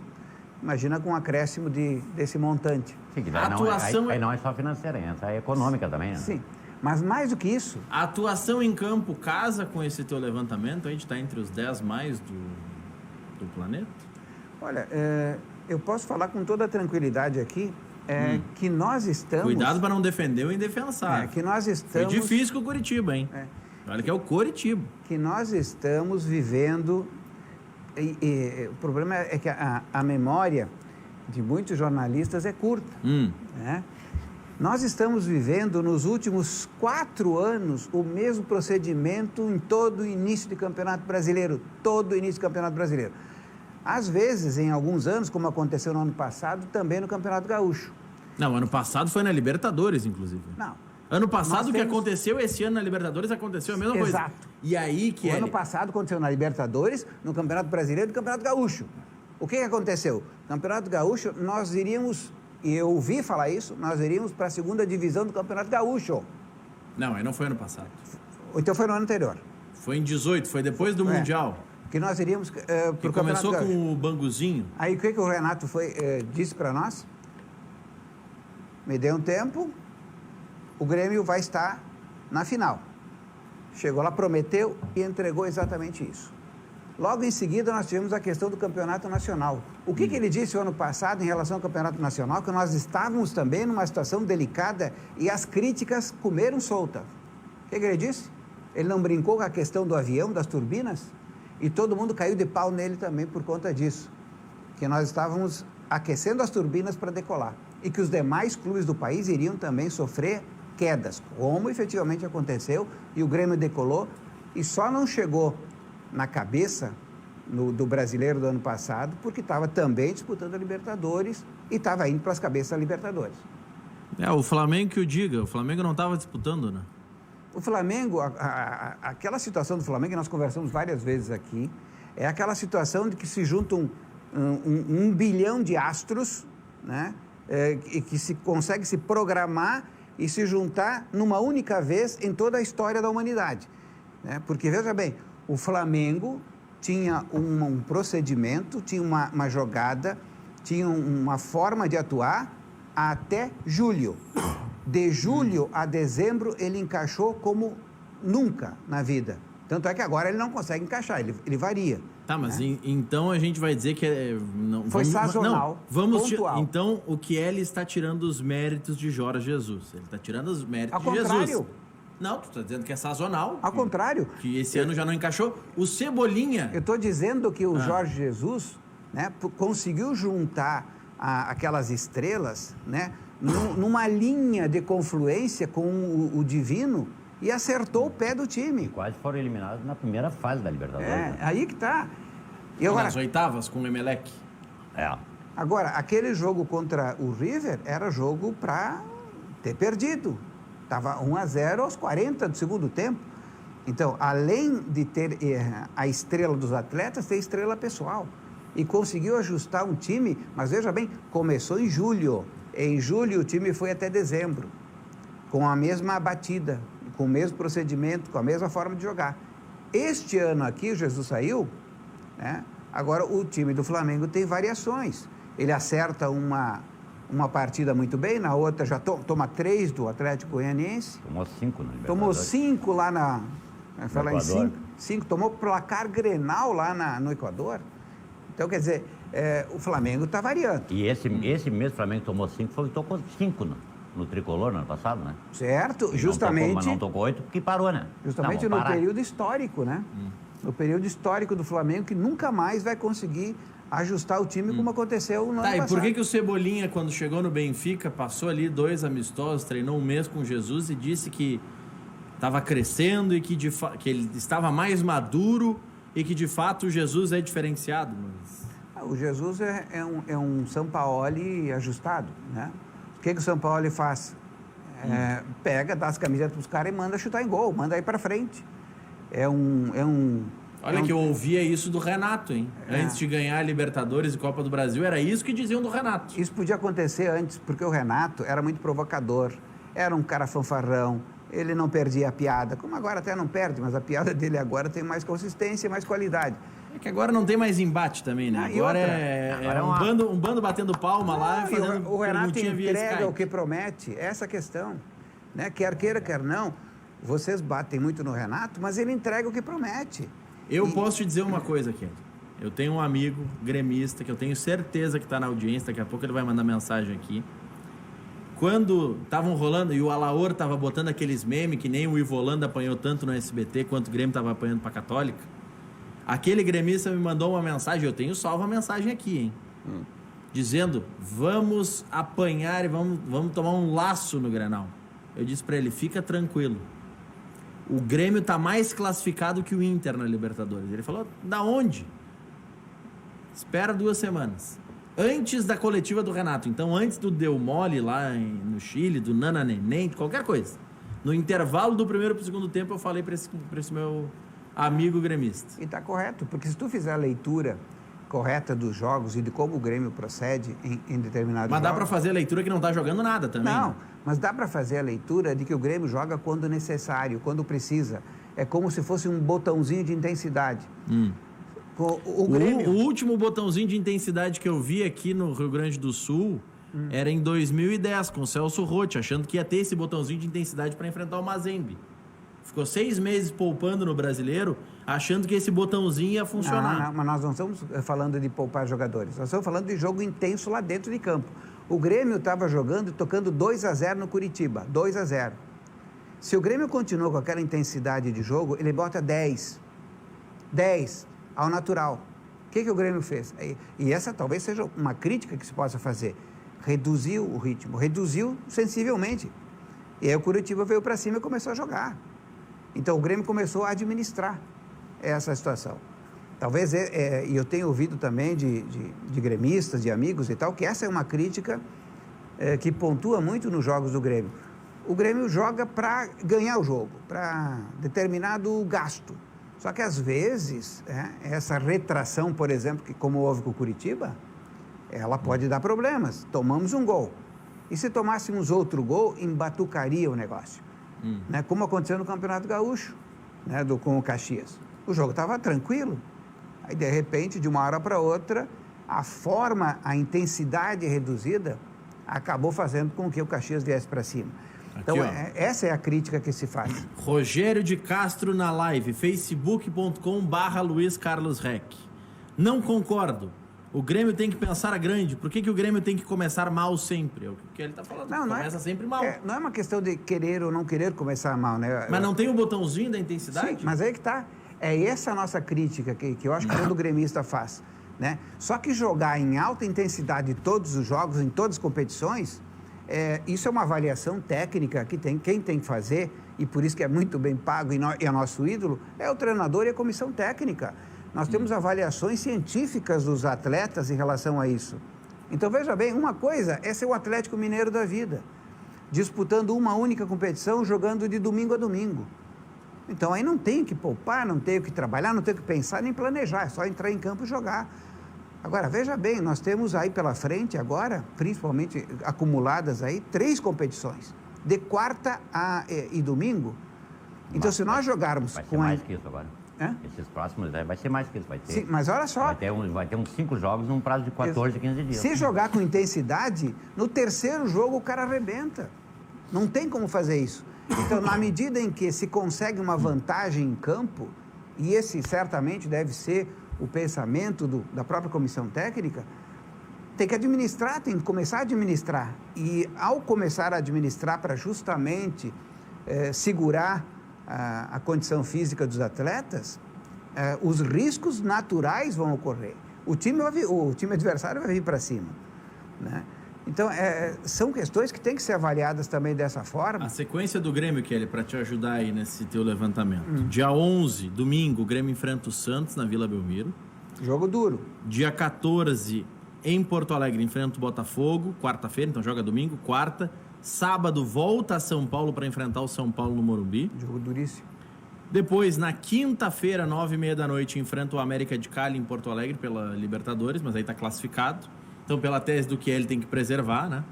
imagina com um acréscimo desse montante. Sim, que aí não é só financeira, é econômica também, né? Sim, mas mais do que isso... A atuação em campo casa com esse teu levantamento? A gente está entre os 10 mais do planeta? Olha, eu posso falar com toda a tranquilidade aqui que nós estamos... Cuidado para não defender o indefensável. Que nós estamos... Foi difícil com o Coritiba, hein? Olha que é o Coritiba. Que nós estamos vivendo... o problema é que a memória de muitos jornalistas é curta. Né? Nós estamos vivendo nos últimos 4 anos o mesmo procedimento em todo o início de Campeonato Brasileiro. Todo o início do Campeonato Brasileiro. Às vezes, em alguns anos, como aconteceu no ano passado, também no Campeonato Gaúcho. Não, ano passado foi na Libertadores, inclusive. Não. Ano passado o que aconteceu, esse ano na Libertadores aconteceu a mesma coisa. Exato. E aí que O ano passado aconteceu na Libertadores, no Campeonato Brasileiro e no Campeonato Gaúcho. O que aconteceu? No Campeonato Gaúcho, nós iríamos, e eu ouvi falar isso, nós iríamos para a segunda divisão do Campeonato Gaúcho. Não, aí não foi ano passado. Então foi no ano anterior. Foi em 18, foi depois do Mundial. Que nós iríamos para o Que Campeonato começou Gaúcho. com o Banguzinho. Aí o que o Renato disse para nós? Me dê um tempo, o Grêmio vai estar na final. Chegou lá, prometeu e entregou exatamente isso. Logo em seguida, nós tivemos a questão do Campeonato Nacional. O que ele disse o ano passado em relação ao Campeonato Nacional? Que nós estávamos também numa situação delicada e as críticas comeram solta. O que ele disse? Ele não brincou com a questão do avião, das turbinas? E todo mundo caiu de pau nele também por conta disso. Que nós estávamos aquecendo as turbinas para decolar. E que os demais clubes do país iriam também sofrer quedas, como efetivamente aconteceu, e o Grêmio decolou, e só não chegou na cabeça do brasileiro do ano passado, porque estava também disputando a Libertadores e estava indo para as cabeças da Libertadores. O Flamengo que o diga, o Flamengo não estava disputando, né? O Flamengo, aquela situação do Flamengo, que nós conversamos várias vezes aqui, é aquela situação de que se juntam um bilhão de astros, né? E que se consegue se programar e se juntar numa única vez em toda a história da humanidade, né? Porque, veja bem, o Flamengo tinha um procedimento, tinha uma jogada, tinha uma forma de atuar até julho. De julho a dezembro, ele encaixou como nunca na vida. Tanto é que agora ele não consegue encaixar, ele varia. Tá, mas né? Então a gente vai dizer que não, foi sazonal, pontual. Então o Kieli está tirando os méritos de Jorge Jesus. Ele está tirando os méritos de Jesus. Ao contrário. Não, tu está dizendo que é sazonal. Ao contrário. Que esse ano já não encaixou. O Cebolinha... Eu estou dizendo que o Jorge Jesus, né, conseguiu juntar aquelas estrelas, né, numa linha de confluência com o divino e acertou o pé do time. E quase foram eliminados na primeira fase da Libertadores. Né? Aí que tá. E agora, nas oitavas com o Emelec. Agora, aquele jogo contra o River era jogo para ter perdido. Estava 1-0 aos 40 do segundo tempo. Então, além de ter a estrela dos atletas, tem estrela pessoal. E conseguiu ajustar um time, mas veja bem, começou em julho. Em julho o time foi até dezembro, com a mesma batida, com o mesmo procedimento, com a mesma forma de jogar. Este ano aqui, o Jesus saiu, né? Agora o time do Flamengo tem variações. Ele acerta uma partida muito bem, na outra já toma 3 do Atlético Goianiense. Tomou 5 no Libertadores. Tomou 5 lá falar em 5, tomou placar Grenal lá no Equador. Então, quer dizer, o Flamengo está variando. E esse mesmo Flamengo tomou 5, foi que tocou 5 no Tricolor no ano passado, né? Certo, e justamente... Mas não tocou 8 porque parou, né? Justamente no período histórico, né? No período histórico do Flamengo, que nunca mais vai conseguir ajustar o time como aconteceu no ano passado. E por que o Cebolinha, quando chegou no Benfica, passou ali 2 amistosos, treinou um mês com Jesus e disse que estava crescendo e que ele estava mais maduro e que, de fato, o Jesus é diferenciado? O Jesus é um Sampaoli ajustado, né? O que o Sampaoli faz? Pega, dá as camisetas para os caras e manda chutar em gol, manda ir para frente. Olha que eu ouvia isso do Renato, hein? Antes de ganhar a Libertadores e Copa do Brasil, era isso que diziam do Renato. Isso podia acontecer antes, porque o Renato era muito provocador, era um cara fanfarrão, ele não perdia a piada, como agora até não perde, mas a piada dele agora tem mais consistência e mais qualidade. É que agora não tem mais embate também, né? Agora é um bando batendo palma lá e fazendo o Renato perguntinha via Skype. entrega o que promete, essa é a questão, né? Quer queira, quer não, vocês batem muito no Renato, mas ele entrega o que promete. Eu posso te dizer uma coisa aqui. Eu tenho um amigo gremista que eu tenho certeza que está na audiência, daqui a pouco ele vai mandar mensagem aqui. Quando estavam rolando, e o Alaor estava botando aqueles memes, que nem o Ivo Holanda apanhou tanto no SBT, quanto o Grêmio estava apanhando para a Católica, aquele gremista me mandou uma mensagem, eu tenho salvo a mensagem aqui, hein? Dizendo, vamos apanhar e vamos tomar um laço no Grenal. Eu disse para ele, fica tranquilo. O Grêmio está mais classificado que o Inter na Libertadores. Ele falou, da onde? Espera 2 semanas. Antes da coletiva do Renato. Então, antes do Deu Mole lá no Chile, do Nana Neném, de qualquer coisa. No intervalo do primeiro para o segundo tempo, eu falei para esse meu amigo gremista. E tá correto, porque se tu fizer a leitura correta dos jogos e de como o Grêmio procede em determinados Mas jogos... dá para fazer a leitura que não tá jogando nada também. Não, mas dá para fazer a leitura de que o Grêmio joga quando necessário, quando precisa. É como se fosse um botãozinho de intensidade. O Grêmio... O último botãozinho de intensidade que eu vi aqui no Rio Grande do Sul era em 2010, com o Celso Rotti, achando que ia ter esse botãozinho de intensidade para enfrentar o Mazembe. Ficou 6 meses poupando no Brasileiro, achando que esse botãozinho ia funcionar. Não, mas nós não estamos falando de poupar jogadores. Nós estamos falando de jogo intenso lá dentro de campo. O Grêmio estava jogando e tocando 2-0 no Curitiba. 2-0. Se o Grêmio continua com aquela intensidade de jogo, ele bota 10. 10 ao natural. O que o Grêmio fez? E essa talvez seja uma crítica que se possa fazer. Reduziu o ritmo, reduziu sensivelmente. E aí o Curitiba veio para cima e começou a jogar. Então o Grêmio começou a administrar essa situação. Talvez, e eu tenho ouvido também de gremistas, de amigos e tal, que essa é uma crítica que pontua muito nos jogos do Grêmio. O Grêmio joga para ganhar o jogo, para determinado gasto. Só que às vezes, essa retração, por exemplo, que como houve com o Curitiba, ela pode dar problemas. Tomamos um gol. E se tomássemos outro gol, embatucaria o negócio. Né? Como aconteceu no Campeonato Gaúcho, né? Com o Caxias. O jogo estava tranquilo. Aí, de repente, de uma hora para outra, a intensidade reduzida acabou fazendo com que o Caxias viesse para cima. Então, essa é a crítica que se faz. Rogério de Castro na live, facebook.com/Luiz Carlos Reck. Não concordo. O Grêmio tem que pensar a grande. Por que o Grêmio tem que começar mal sempre? É o que ele está falando. Começa sempre mal. Não é uma questão de querer ou não querer começar mal, né? Mas não tem o botãozinho da intensidade? Sim, mas aí que está. É essa a nossa crítica que eu acho que todo gremista faz. Né? Só que jogar em alta intensidade todos os jogos, em todas as competições, isso é uma avaliação técnica que quem tem que fazer, e por isso que é muito bem pago e é nosso ídolo, é o treinador e a comissão técnica. Nós temos avaliações científicas dos atletas em relação a isso. Então, veja bem, uma coisa é ser o Atlético Mineiro da vida, disputando uma única competição, jogando de domingo a domingo. Então, aí não tem que poupar, não tem que trabalhar, não tem que pensar nem planejar, é só entrar em campo e jogar. Agora, veja bem, nós temos aí pela frente agora, principalmente acumuladas aí, 3 competições, de quarta e domingo. Então, se nós jogarmos vai ser mais que isso agora. É? Esses próximos vai ser mais que isso. Vai ter, sim, mas olha só. Vai ter uns 5 jogos num prazo de 14, 15 dias. Se jogar com intensidade, no terceiro jogo o cara arrebenta. Não tem como fazer isso. Então, na medida em que se consegue uma vantagem em campo, e esse certamente deve ser o pensamento da própria comissão técnica, tem que administrar, tem que começar a administrar. E ao começar a administrar para justamente segurar a condição física dos atletas, os riscos naturais vão ocorrer. O time adversário vai vir para cima, né? Então, são questões que têm que ser avaliadas também dessa forma. A sequência do Grêmio, Kelly, para te ajudar aí nesse teu levantamento. Dia 11, domingo, o Grêmio enfrenta o Santos na Vila Belmiro. Jogo duro. Dia 14, em Porto Alegre, enfrenta o Botafogo, quarta-feira, então joga domingo, quarta. Sábado, volta a São Paulo para enfrentar o São Paulo no Morumbi. Jogo duríssimo. Depois, na quinta-feira, 9h30 da noite, enfrenta o América de Cali em Porto Alegre pela Libertadores, mas aí está classificado. Então, pela tese do que ele tem que preservar, né?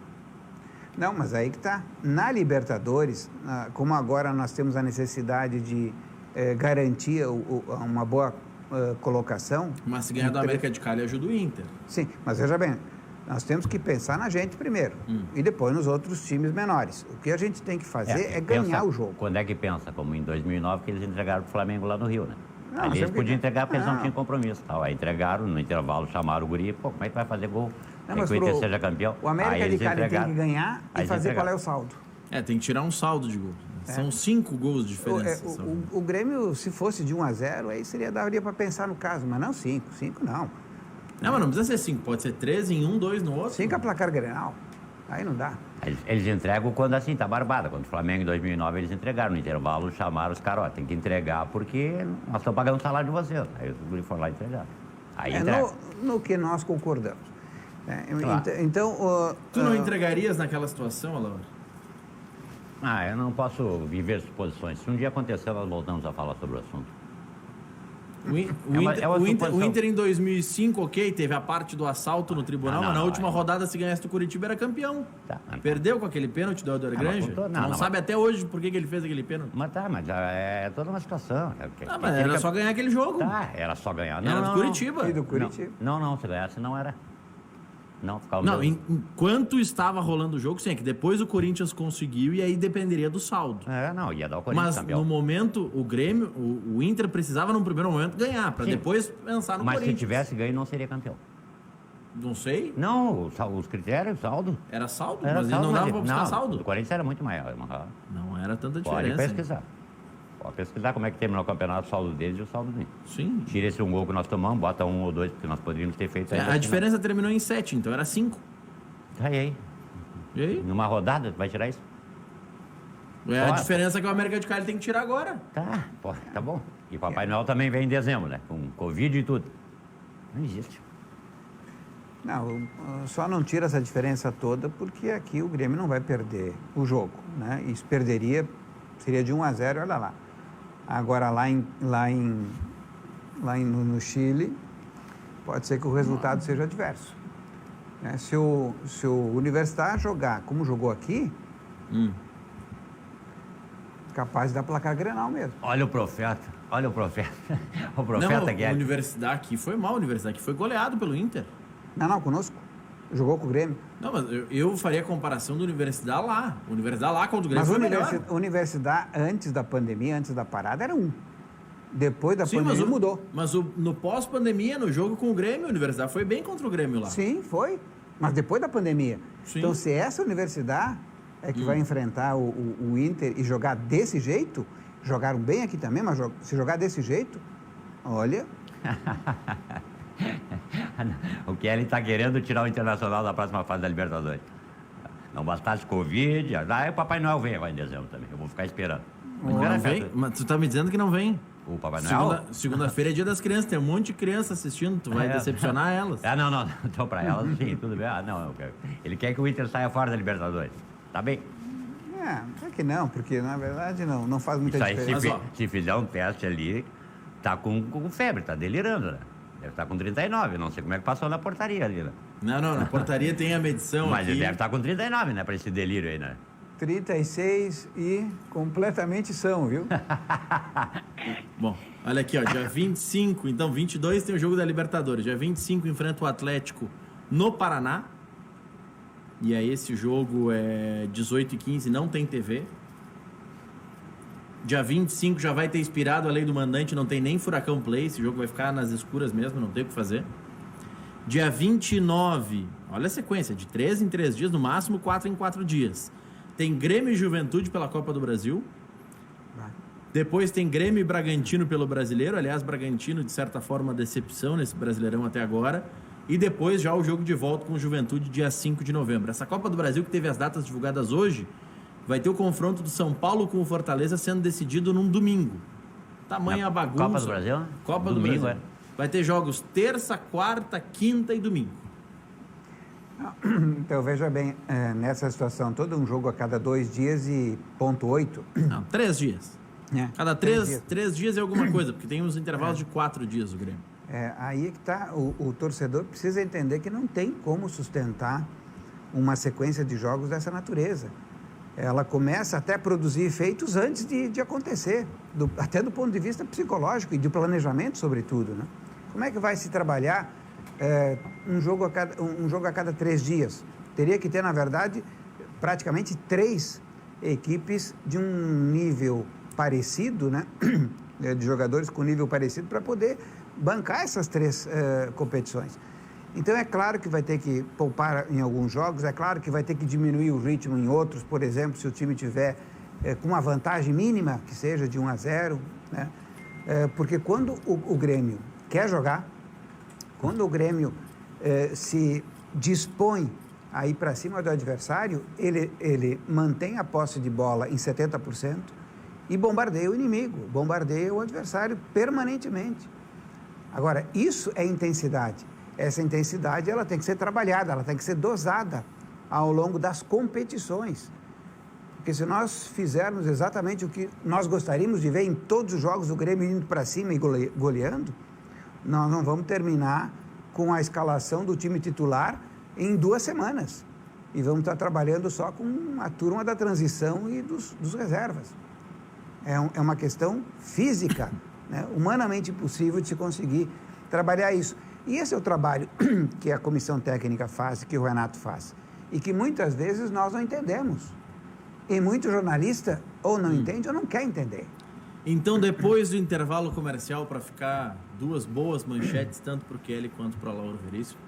Não, mas aí que está. Na Libertadores, como agora nós temos a necessidade de garantir uma boa colocação... Mas se ganhar do América de Cali, ajuda o Inter. Sim, mas veja bem, nós temos que pensar na gente primeiro e depois nos outros times menores. O que a gente tem que fazer é ganhar o jogo. Quando é que pensa? Como em 2009, que eles entregaram para o Flamengo lá no Rio, né? Não, ali eles podiam entregar porque eles não tinham compromisso. Tal. Aí entregaram, no intervalo chamaram o guri, como é que vai fazer gol? Não, mas que o Inter seja campeão. O América de Cali tem que ganhar e fazer qual é o saldo. Tem que tirar um saldo de gol. São 5 gols de diferença. O Grêmio, se fosse de 1-0, aí daria para pensar no caso, mas não 5. 5 não. Não, mas não precisa ser 5, pode ser 3 em um, 2 no outro. 5 é placar Grenal. Aí não dá. Eles entregam quando assim, tá barbada. Quando o Flamengo em 2009 eles entregaram. No intervalo chamaram os caras, tem que entregar porque nós estamos pagando o salário de vocês. Aí os guri foram lá entregar. Aí entrega. No que nós concordamos. Claro. Então... Tu não entregarias naquela situação, Alaor? Eu não posso viver suposições. Se um dia acontecer, nós voltamos a falar sobre o assunto. O Inter em 2005, ok, teve a parte do assalto no tribunal, mas na última rodada, se ganhasse do Curitiba, era campeão. Tá. Perdeu com aquele pênalti do Helder Granger. Não sabe até hoje por que ele fez aquele pênalti. Mas é toda uma situação. Mas era só ganhar aquele jogo. Era só ganhar. Era do Curitiba. E do Curitiba. Não, se ganhasse não era. Não, ficava não, enquanto estava rolando o jogo, sim, é que depois o Corinthians conseguiu e aí dependeria do saldo. Ia dar o Corinthians campeão. Mas no momento, o Grêmio, o Inter precisava num primeiro momento ganhar, para depois pensar no Corinthians. Mas se tivesse ganho, não seria campeão. Não sei. Não, os critérios, saldo. Era saldo, Mas ele não dava para buscar saldo. O Corinthians era muito maior. Não era tanta Pode diferença. pesquisar. Pode pesquisar como é que terminou o campeonato, o saldo deles e o saldo deles. Sim. Tira esse um gol que nós tomamos, bota 1 ou 2, porque nós poderíamos ter feito... A diferença terminou em 7, então era 5. Tá aí. E aí? Numa rodada, vai tirar isso? A diferença que o América de Cali tem que tirar agora. Tá bom. E Papai Noel também vem em dezembro, né? Com Covid e tudo. Não existe. Não, só não tira essa diferença toda porque aqui o Grêmio não vai perder o jogo, né? E se perderia, seria de 1-0, olha lá. Agora no Chile, pode ser que o resultado seja adverso. Se o Universidade jogar como jogou aqui, capaz de dar placar Grenal mesmo. Olha o profeta. O profeta não, a Universidade aqui foi mal, a Universidade aqui foi goleado pelo Inter. Não, conosco. Jogou com o Grêmio. Não, mas eu faria a comparação do Universidade lá. O Universidade lá contra o Grêmio foi melhor. Mas a Universidade, antes da pandemia, antes da parada, era 1. Depois da pandemia, mudou. Mas no pós-pandemia, no jogo com o Grêmio, a Universidade foi bem contra o Grêmio lá. Sim, foi. Mas depois da pandemia. Sim. Então, se essa Universidade é que vai enfrentar o Inter e jogar desse jeito, jogaram bem aqui também, mas se jogar desse jeito, olha... O Kelly está querendo tirar o Internacional da próxima fase da Libertadores. Não bastasse Covid, aí o Papai Noel vem agora em dezembro também. Eu vou ficar esperando. Não vem? Mas tu tá me dizendo que não vem. O Papai Noel? Segunda-feira é dia das crianças, tem um monte de criança assistindo, tu vai decepcionar elas. Não. Então, para elas, sim, tudo bem. Ele quer que o Inter saia fora da Libertadores. Tá bem? É que não, porque na verdade não faz muita diferença. Se fizer um teste ali, tá com febre, tá delirando, né? Deve estar com 39, não sei como é que passou na portaria ali, né? Não, na portaria tem a medição. Mas aqui. Ele deve estar com 39, né, para esse delírio aí, né? 36 e completamente são, viu? Bom, olha aqui, ó, dia 25, então 22 tem o jogo da Libertadores. Dia 25 enfrenta o Atlético no Paraná. E aí esse jogo é 18h15, não tem TV. Dia 25 já vai ter expirado a lei do mandante, não tem nem Furacão Play, esse jogo vai ficar nas escuras mesmo, não tem o que fazer. Dia 29, olha a sequência, de 3 em 3 dias, no máximo 4 em 4 dias. Tem Grêmio e Juventude pela Copa do Brasil. Depois tem Grêmio e Bragantino pelo Brasileiro, aliás, Bragantino de certa forma decepção nesse Brasileirão até agora. E depois já o jogo de volta com o Juventude dia 5 de novembro. Essa Copa do Brasil que teve as datas divulgadas hoje, vai ter o confronto do São Paulo com o Fortaleza sendo decidido num domingo. Tamanha bagunça. Copa do Brasil? Copa do domingo, Brasil. Vai ter jogos terça, quarta, quinta e domingo. Então, veja bem, nessa situação, todo um jogo a cada 2 dias e ponto 8. Não, 3 dias. Cada 3 dias é alguma coisa, porque tem uns intervalos de 4 dias o Grêmio. Aí é que está, o torcedor precisa entender que não tem como sustentar uma sequência de jogos dessa natureza. Ela começa até a produzir efeitos antes de acontecer, até do ponto de vista psicológico e de planejamento, sobretudo, né? Como é que vai se trabalhar um jogo a cada 3 dias? Teria que ter, na verdade, praticamente 3 equipes de um nível parecido, né? De jogadores com nível parecido para poder bancar essas 3 competições. Então, é claro que vai ter que poupar em alguns jogos, é claro que vai ter que diminuir o ritmo em outros, por exemplo, se o time tiver com uma vantagem mínima, que seja de 1-0, né? Porque quando o Grêmio quer jogar, quando o Grêmio se dispõe a ir para cima do adversário, ele mantém a posse de bola em 70% e bombardeia o inimigo, bombardeia o adversário permanentemente. Agora, isso é intensidade. Essa intensidade ela tem que ser trabalhada, ela tem que ser dosada ao longo das competições. Porque se nós fizermos exatamente o que nós gostaríamos de ver em todos os jogos, o Grêmio indo para cima e goleando, nós não vamos terminar com a escalação do time titular em 2 semanas. E vamos estar trabalhando só com a turma da transição e dos reservas. É uma questão física, né? Humanamente impossível de se conseguir trabalhar isso. E esse é o trabalho que a comissão técnica faz, que o Renato faz. E que muitas vezes nós não entendemos. E muito jornalista ou não entende ou não quer entender. Então, depois do intervalo comercial, para ficar 2 boas manchetes, tanto para o Kelly quanto para o Alaor Veríssimo,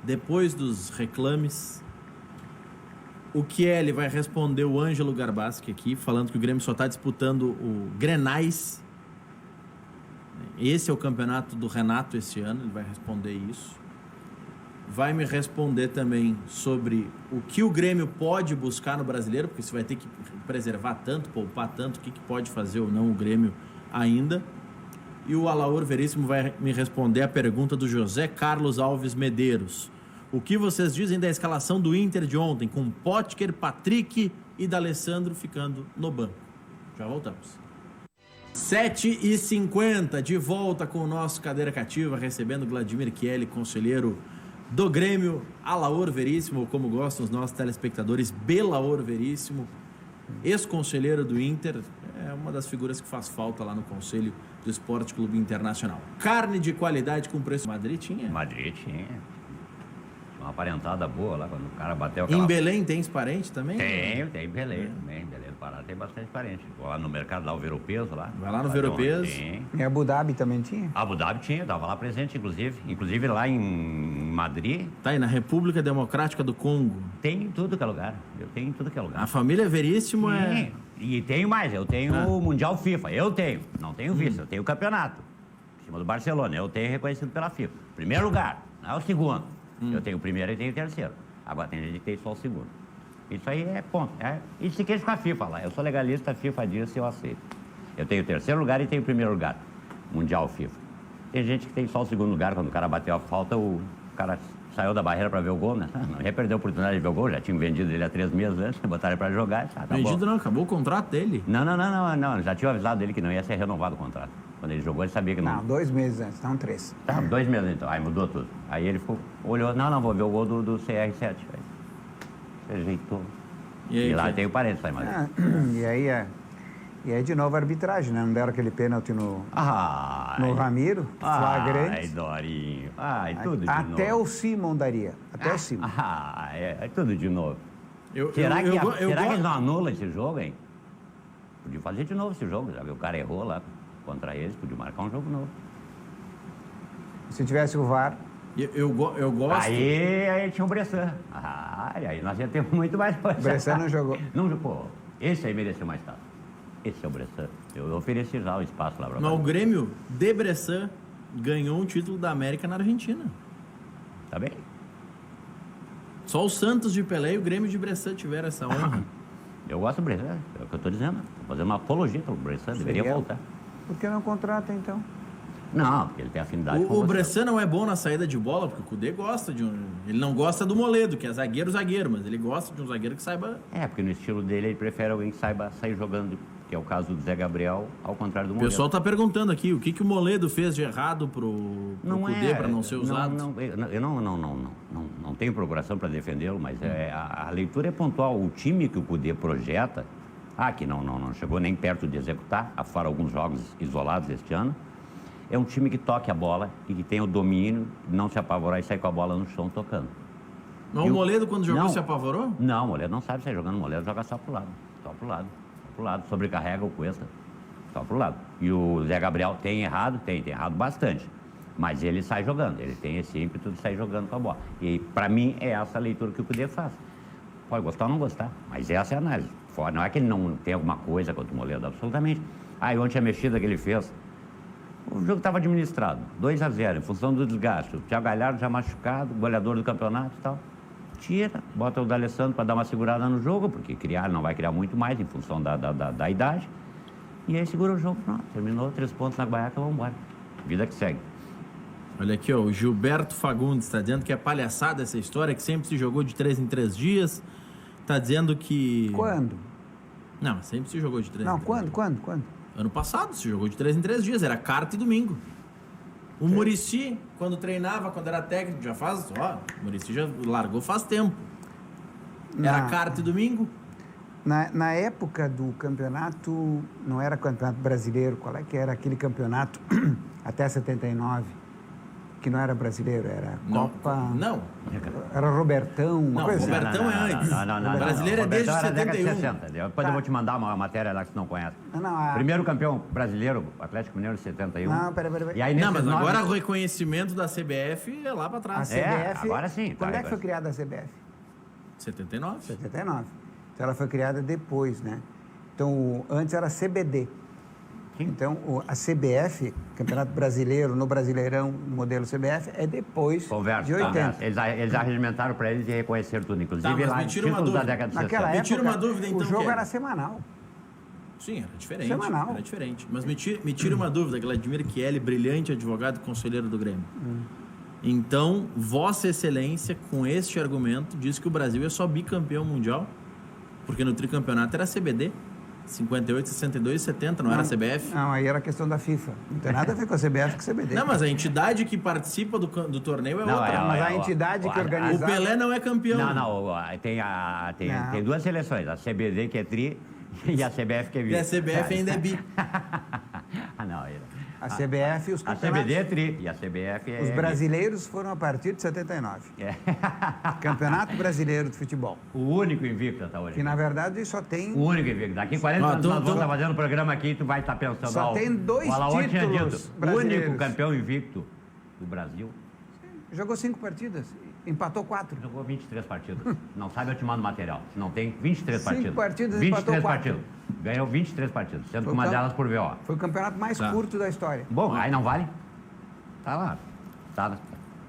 depois dos reclames, o Kelly vai responder o Ângelo Garbaschi aqui, falando que o Grêmio só está disputando o Grenais. Esse é o campeonato do Renato esse ano, ele vai responder isso. Vai me responder também sobre o que o Grêmio pode buscar no Brasileiro, porque você vai ter que preservar tanto, poupar tanto, o que pode fazer ou não o Grêmio ainda. E o Alaor Veríssimo vai me responder a pergunta do José Carlos Alves Medeiros. O que vocês dizem da escalação do Inter de ontem, com Potker, Patrick e D'Alessandro ficando no banco? Já voltamos. 7h50, de volta com o nosso Cadeira Cativa, recebendo Vladimir Kelly, conselheiro do Grêmio, Alaor Veríssimo, ou como gostam os nossos telespectadores, Belaor Veríssimo, ex-conselheiro do Inter, é uma das figuras que faz falta lá no Conselho do Esporte Clube Internacional. Carne de qualidade com preço... Madrid tinha? Madrid tinha. Uma aparentada boa lá, quando o cara bateu Em Belém tem parente também? Tem em Belém também. Em Belém do Pará tem bastante parente. Vou lá no mercado, lá o Ver o Peso lá. Vai lá no Ver o Peso. Em Abu Dhabi também tinha? Abu Dhabi tinha, estava lá presente, inclusive. Inclusive lá em Madrid. Tá aí, na República Democrática do Congo. Tem em tudo que é lugar. Eu tenho em tudo que é lugar. A família Veríssimo é... E tenho mais, eu tenho o Mundial FIFA. Eu tenho. Não tenho vice, eu tenho o campeonato. Em cima do Barcelona. Eu tenho reconhecido pela FIFA. Primeiro lugar, não é o segundo. Eu tenho o primeiro e tenho o terceiro. Agora tem gente que tem só o segundo. Isso aí é ponto. Isso se queixa com a FIFA lá. Eu sou legalista, a FIFA diz e eu aceito. Eu tenho o terceiro lugar e tenho o primeiro lugar. Mundial FIFA. Tem gente que tem só o segundo lugar. Quando o cara bateu a falta, o cara saiu da barreira para ver o gol, né? Não ia perder a oportunidade de ver o gol. Já tinham vendido ele há 3 meses antes. Botaram ele para jogar. Tá vendido bom. não, acabou o contrato dele. Não. Já tinha avisado ele que não ia ser renovado o contrato. Quando ele jogou, ele sabia que não... Não, 2 meses antes, não 3. Tá, 2 meses então. Aí mudou tudo. Aí ele ficou, olhou, não, vou ver o gol do CR7. Aí ajeitou. E lá tem o parente, sai mais. E aí de novo a arbitragem, né? Não deram aquele pênalti no Ramiro, flagrante. Ai, Dorinho. Tudo de novo. Até o Simon daria. Até o Simon. É tudo de novo. Será que eles não anulam esse jogo, hein? Podia fazer de novo esse jogo, já que o cara errou lá contra eles, podia marcar um jogo novo. Se tivesse o VAR... Eu gosto... Aí tinha o Bressan. Aí nós já temos muito mais coisa. O Bressan não jogou. Não jogou. Esse aí mereceu mais tarde. Esse é o Bressan. Eu ofereci já o espaço lá para Mas o Grêmio de Bressan ganhou um título da América na Argentina. Tá bem? Só o Santos de Pelé e o Grêmio de Bressan tiveram essa honra. Eu gosto do Bressan, é o que eu estou dizendo. Vou fazer uma apologia para o Bressan, deveria voltar. Por que não contrata, então? Não, porque ele tem afinidade com o Bressan não é bom na saída de bola, porque o Cudê gosta de um... Ele não gosta do Moledo, que é zagueiro, mas ele gosta de um zagueiro que saiba... Porque no estilo dele ele prefere alguém que saiba sair jogando, que é o caso do Zé Gabriel, ao contrário do Moledo. O pessoal está perguntando aqui, o que o Moledo fez de errado pro Cudê para não ser usado? Eu não tenho procuração para defendê-lo, mas a leitura é pontual. O time que o Cudê projeta, que não chegou nem perto de executar, afora alguns jogos isolados este ano, é um time que toque a bola e que tem o domínio, não se apavorar e sair com a bola no chão tocando. Mas o Moledo, quando jogou, se apavorou? Não, o Moledo não sabe sair jogando. O Moledo joga só pro lado. Sobrecarrega o Cuesta. Só pro lado. E o Zé Gabriel tem errado bastante. Mas ele sai jogando. Ele tem esse ímpeto de sair jogando com a bola. E para mim é essa a leitura que o Cudê faz. Pode gostar ou não gostar, mas essa é a análise. Não é que ele não tem alguma coisa contra o Moledo, absolutamente. E ontem a mexida que ele fez... O jogo estava administrado, 2-0, em função do desgaste. O Thiago Galhardo já machucado, goleador do campeonato e tal. Tira, bota o D'Alessandro para dar uma segurada no jogo, porque não vai criar muito mais em função da idade. E aí segura o jogo, pronto, terminou, 3 pontos na Guaiaca, vamos embora. Vida que segue. Olha aqui, ó, o Gilberto Fagundes está dizendo que é palhaçada essa história, que sempre se jogou de 3 em 3 dias. Está dizendo que... Quando? Não, sempre se jogou de 3 Não, em 3 quando? dias. Ano passado se jogou de 3 em 3 dias, era quarta e domingo. O Muricy, quando treinava, quando era técnico, já faz... Ó, o Muricy já largou faz tempo. Era quarta e domingo. Na época do campeonato, não era campeonato brasileiro, qual é que era aquele campeonato até 79, que não era brasileiro, era Copa... Não. Era Robertão, uma coisa assim. Robertão é antes. Não. Brasileiro é desde Robertão era década de 71. 60. Depois eu vou te mandar uma matéria lá que você não conhece. Não, Primeiro campeão brasileiro, Atlético Mineiro de 71. Não, peraí. E aí, Não, mas nesses agora nove- o reconhecimento da CBF é lá pra A trás. CBF... agora sim, Quando tá, é que foi criada a CBF? 79. 79. Então ela foi criada depois, né? Então, antes era CBD. Então, a CBF, Campeonato Brasileiro, no Brasileirão, modelo CBF, é depois Conversa. de 80. Eles arregimentaram para eles e reconheceram tudo, inclusive Tá, mas lá me em tira uma títulos da dúvida. década de Naquela 60. Me tira época, uma dúvida, então, o jogo Kelly. era semanal. Sim, era diferente. Semanal. Era diferente. Mas me tira uma dúvida, Vladimir Chieli, brilhante advogado e conselheiro do Grêmio. Então, Vossa Excelência, com este argumento, diz que o Brasil é só bicampeão mundial, porque no tricampeonato era CBD, 58, 62 e 70, não era CBF? Não, aí era questão da FIFA. Não tem nada a ver com a CBF, com a CBD. Não, mas a entidade que participa do torneio é Não, outra. Mas a entidade que O organizava... Pelé não é campeão. Não, tem duas seleções, a CBD que é tri e a CBF que é bi. E a CBF ainda é bi. A CBF e os A campeonatos... CBD é tri e a CBF é Os bi. brasileiros foram a partir de 79. Campeonato Brasileiro de Futebol. O único invicto até hoje. Que, na verdade, só tem... O único invicto. Daqui 40 anos nós vamos estar fazendo um programa aqui e tu vai estar pensando... Só tem dois o Alaor tinha títulos dito, o brasileiros. único campeão invicto do Brasil Jogou 5 partidas, empatou 4. jogou 23 partidas. Não sabe, eu te mando material. Se não tem, 23 Cinco partidas. partidas, 23 empatou 4. partidas. Ganhou 23 partidas, sendo que Foi uma o delas por VO. Foi o campeonato mais Tá. curto da história. Bom, aí não vale? Tá lá. Tá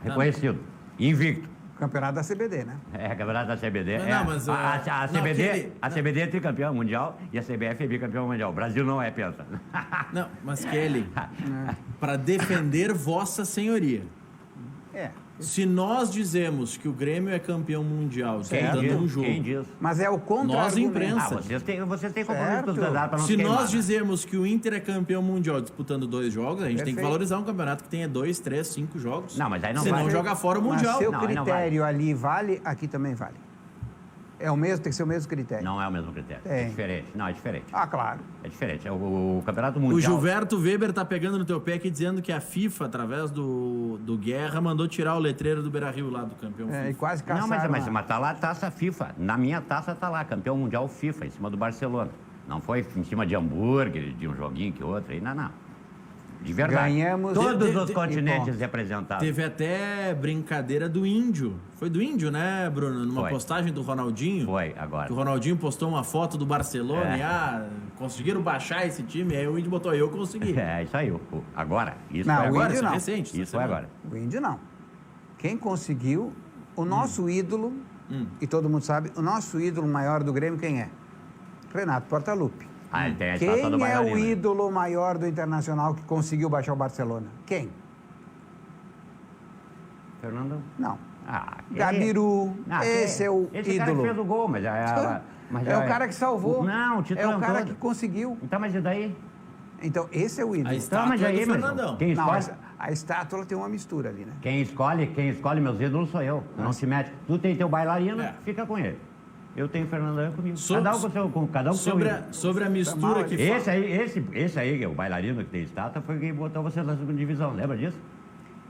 reconhecido. Invicto. Campeonato da CBD, né? É, campeonato da CBD. Não, mas, a não, CBD, aquele- a CBD é tricampeão mundial e a CBF é bicampeão mundial. O Brasil não é penta. Não, mas Kelly, para defender Vossa Senhoria, É. se nós dizemos que o Grêmio é campeão mundial Certo. disputando um jogo, Quem diz? Mas é o contra-argumento. imprensa. Vocês têm compromisso com os Certo. dados para não se queimar, nós né? dizemos que o Inter é campeão mundial disputando 2 jogos, a gente tem que Perfeito. valorizar um campeonato que tenha 2, 3, 5 jogos. Não, mas aí não Senão vale. joga fora o Mas Mundial. seu Não, aí não critério ali vale, aqui também vale. É o mesmo, tem que ser o mesmo critério. Não é o mesmo critério. É Tem. diferente. Não, é diferente. Ah, claro. É diferente. O campeonato O mundial... Gilberto Weber tá pegando no teu pé aqui dizendo que a FIFA, através do Guerra, mandou tirar o letreiro do Beira-Rio lá do campeão É, e FIFA. quase Não, caçaram mas tá lá a taça FIFA. Na minha taça tá lá, campeão mundial FIFA, em cima do Barcelona. Não foi em cima de hambúrguer, de um joguinho que outro. Aí, não. De verdade. Ganhamos- Todos De- os de- continentes e representados. Teve até brincadeira do Índio. Foi do Índio, né, Bruno? Numa Foi. postagem do Ronaldinho. Foi, agora. Que o Ronaldinho postou uma foto do Barcelona É. e conseguiram baixar esse time. Aí o Índio botou, eu consegui. É, isso aí. Agora. Isso Não, foi o agora. Índio Isso é não. recente. essa Isso foi semana. agora. O Índio não. Quem conseguiu, o nosso ídolo, e todo mundo sabe, o nosso ídolo maior do Grêmio, quem é? Renato Portaluppi. Ah, ele tem a estátua Quem do é bailarino. o ídolo maior do Internacional que conseguiu baixar o Barcelona? Quem? Fernando? Não. Ah, Gabiru, esse é o esse ídolo. cara que fez o gol, mas É o cara que salvou. Não, o É título o cara todo. que conseguiu. Então, mas e daí? Então, esse é o ídolo. A estátua mas é aí, do mas Fernandão. quem Não, escolhe, a estátua tem uma mistura ali, né? quem escolhe meus ídolos sou eu. Não se mete. Tu tem teu bailarino, É. fica com ele. Eu tenho o Fernandão comigo. So- cada um com seu, cada um com seu Sobre ídolo. sobre a mistura Tá mal, que Esse aí, o bailarino que tem estátua, foi quem botou você na segunda divisão. Lembra disso?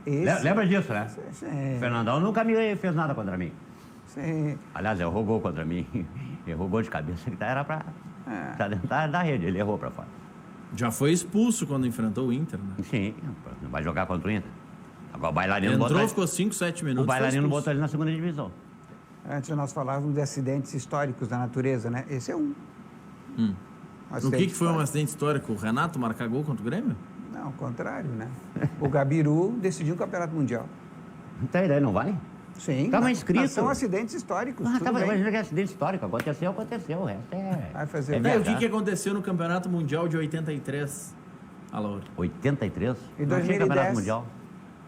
Esse, Lembra disso, né? sim, O Fernandão nunca me fez nada contra mim. sim. Aliás, errou gol contra mim. Errou gol de cabeça que era pra... Tá dentro da rede, ele errou pra fora. já foi expulso quando enfrentou o Inter, né? Sim, não vai jogar contra o Inter. Agora o bailarino Entrou, botou... ficou 5, 7 minutos. O bailarino foi expulso. botou ele na segunda divisão. Antes nós falávamos de acidentes históricos da natureza, né? Esse é um. Um O acidente que foi um histórico. acidente histórico? O Renato marcar gol contra o Grêmio? Não, ao contrário, né? O Gabiru decidiu o Campeonato Mundial. Então, e daí não vale? Sim. Tava mas- escrito. mas são acidentes históricos. tudo Tava bem. imaginando que é acidente histórico. Aconteceu. O resto é... Vai fazer é o quê? Não, o que, viajar. que aconteceu no Campeonato Mundial de 83, Alaor? 83? Em Não tinha campeonato 2010. mundial.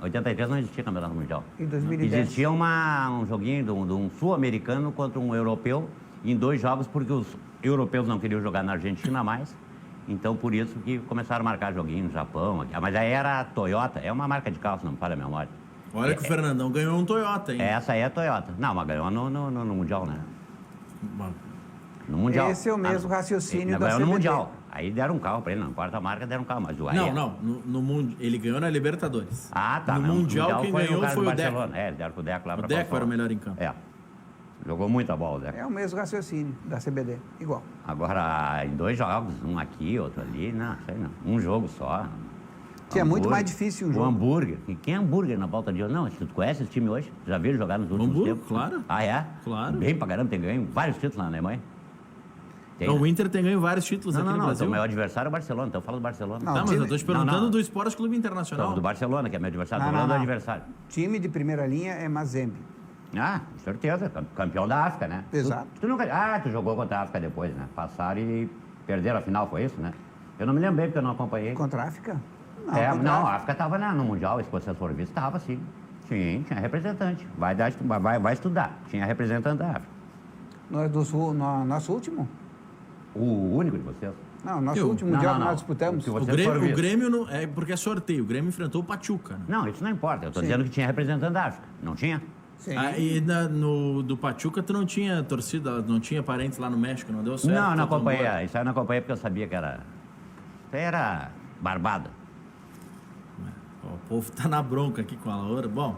83 não existia campeonato mundial. Em 2010? Existia um joguinho de um sul-americano contra um europeu em 2 jogos, porque os europeus não queriam jogar na Argentina mais. Então, por isso que começaram a marcar joguinho no Japão. Mas aí era a Toyota, é uma marca de carro, se não me falha a memória. Olha que o Fernandão ganhou um Toyota, hein? Essa aí é a Toyota. Não, mas ganhou no Mundial, né? Bom, No Mundial. Esse é o mesmo raciocínio da ganhou no CBD. Mundial. Aí deram um carro pra ele, não importa a marca, deram um carro. Mas o não. Ele ganhou na Libertadores. Ah, tá. No Mundial quem ganhou cara foi do o Deco. Barcelona. É, eles deram pro Deco lá O pra Deco Barcelona. era o melhor em campo. É. Jogou muita bola, o Deco. É o mesmo raciocínio da CBD, igual. Agora, em 2 jogos, um aqui, outro ali, não, sei não. Um jogo só. Que é muito mais difícil um jogo. O hambúrguer. E quem é hambúrguer na volta de hoje? Não, tu conhece esse time hoje? Já viu jogar nos últimos Hambúrguer, tempos? claro. Ah, é? Claro. Bem pra caramba, tem ganho vários títulos na Alemanha. Tem, Então, né? o Inter tem ganho vários títulos aqui no Não, Brasil. o meu adversário é o Barcelona, então eu falo do Barcelona. Não, Tá, mas eu tô te perguntando Não. do Esporte Clube Internacional. Então, do Barcelona, que é meu adversário, Não, tô falando não, do não. adversário. Time de primeira linha é Mazembe. Ah, com certeza, campeão da África, né? Exato. Tu nunca... Ah, tu jogou contra a África depois, né? Passaram e perderam a final, foi isso, né? Eu não me lembrei porque eu não acompanhei. Contra a África? Não, a África estava no Mundial, se vocês forem ver, estava sim. Sim, tinha representante. Vai estudar. Tinha representante da África. Nosso último? O único de vocês. Não, nosso Eu? último Não, mundial não, que não. nós disputamos. O que O vocês foram ver. Grêmio não, é porque é sorteio. O Grêmio enfrentou o Pachuca. Né? Não, isso não importa. Eu tô Sim. dizendo que tinha representante da África. Não tinha? Sim. E do Pachuca tu não tinha torcida, não tinha parentes lá no México, não deu certo? Não, não Todo mundo acompanhei. embora? Isso aí eu não acompanhei porque eu sabia que era barbada. Ó, o povo tá na bronca aqui com a Laura. Bom,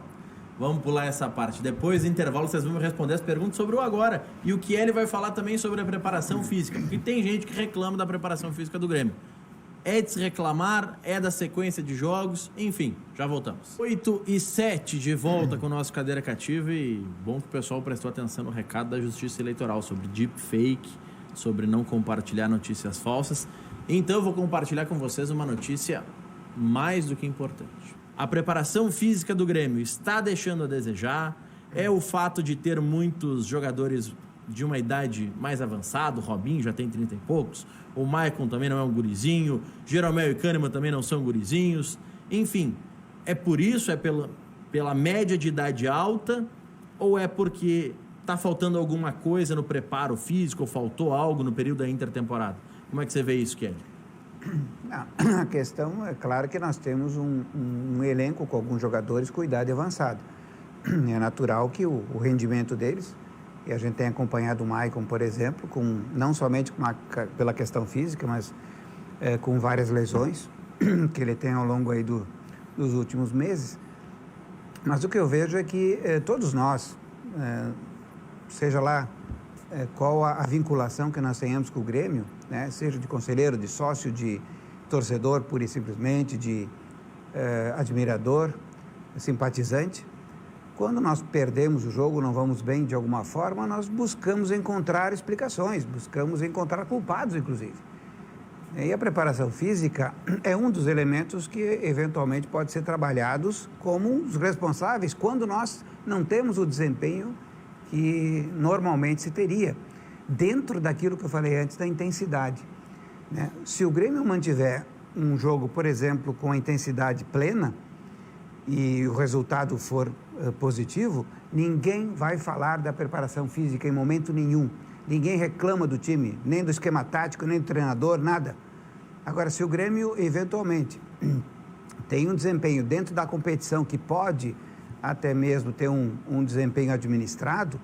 vamos pular essa parte. Depois do intervalo vocês vão me responder as perguntas sobre o agora. E o que ele vai falar também sobre a preparação física. Porque tem gente que reclama da preparação física do Grêmio. É de se reclamar, é da sequência de jogos, enfim, já voltamos. 8h07 de volta com o nosso Cadeira Cativa e bom que o pessoal prestou atenção no recado da Justiça Eleitoral sobre deepfake, sobre não compartilhar notícias falsas. Então eu vou compartilhar com vocês uma notícia mais do que importante. A preparação física do Grêmio está deixando a desejar, é o fato de ter muitos jogadores de uma idade mais avançada, o Robinho já tem 30 e poucos, o Maicon também não é um gurizinho, Jeromel e Kahneman também não são gurizinhos, enfim, é por isso, é pela média de idade alta, ou é porque está faltando alguma coisa no preparo físico, ou faltou algo no período da intertemporada? Como é que você vê isso, Kelly? Não, a questão é claro que nós temos um elenco com alguns jogadores com idade avançada. É natural que o rendimento deles, e a gente tem acompanhado o Maicon, por exemplo, não somente pela questão física, mas com várias lesões que ele tem ao longo aí dos últimos meses. Mas o que eu vejo é que todos nós, seja lá qual a vinculação que nós tenhamos com o Grêmio, né, seja de conselheiro, de sócio, de torcedor, pura e simplesmente, de admirador, simpatizante, quando nós perdemos o jogo, não vamos bem de alguma forma, nós buscamos encontrar explicações, buscamos encontrar culpados, inclusive. E a preparação física é um dos elementos que, eventualmente, pode ser trabalhados como os responsáveis quando nós não temos o desempenho que normalmente se teria, dentro daquilo que eu falei antes, da intensidade. Né? Se o Grêmio mantiver um jogo, por exemplo, com a intensidade plena, e o resultado for positivo, ninguém vai falar da preparação física em momento nenhum. Ninguém reclama do time, nem do esquema tático, nem do treinador, nada. Agora, se o Grêmio, eventualmente, tem um desempenho dentro da competição que pode até mesmo ter um desempenho administrado,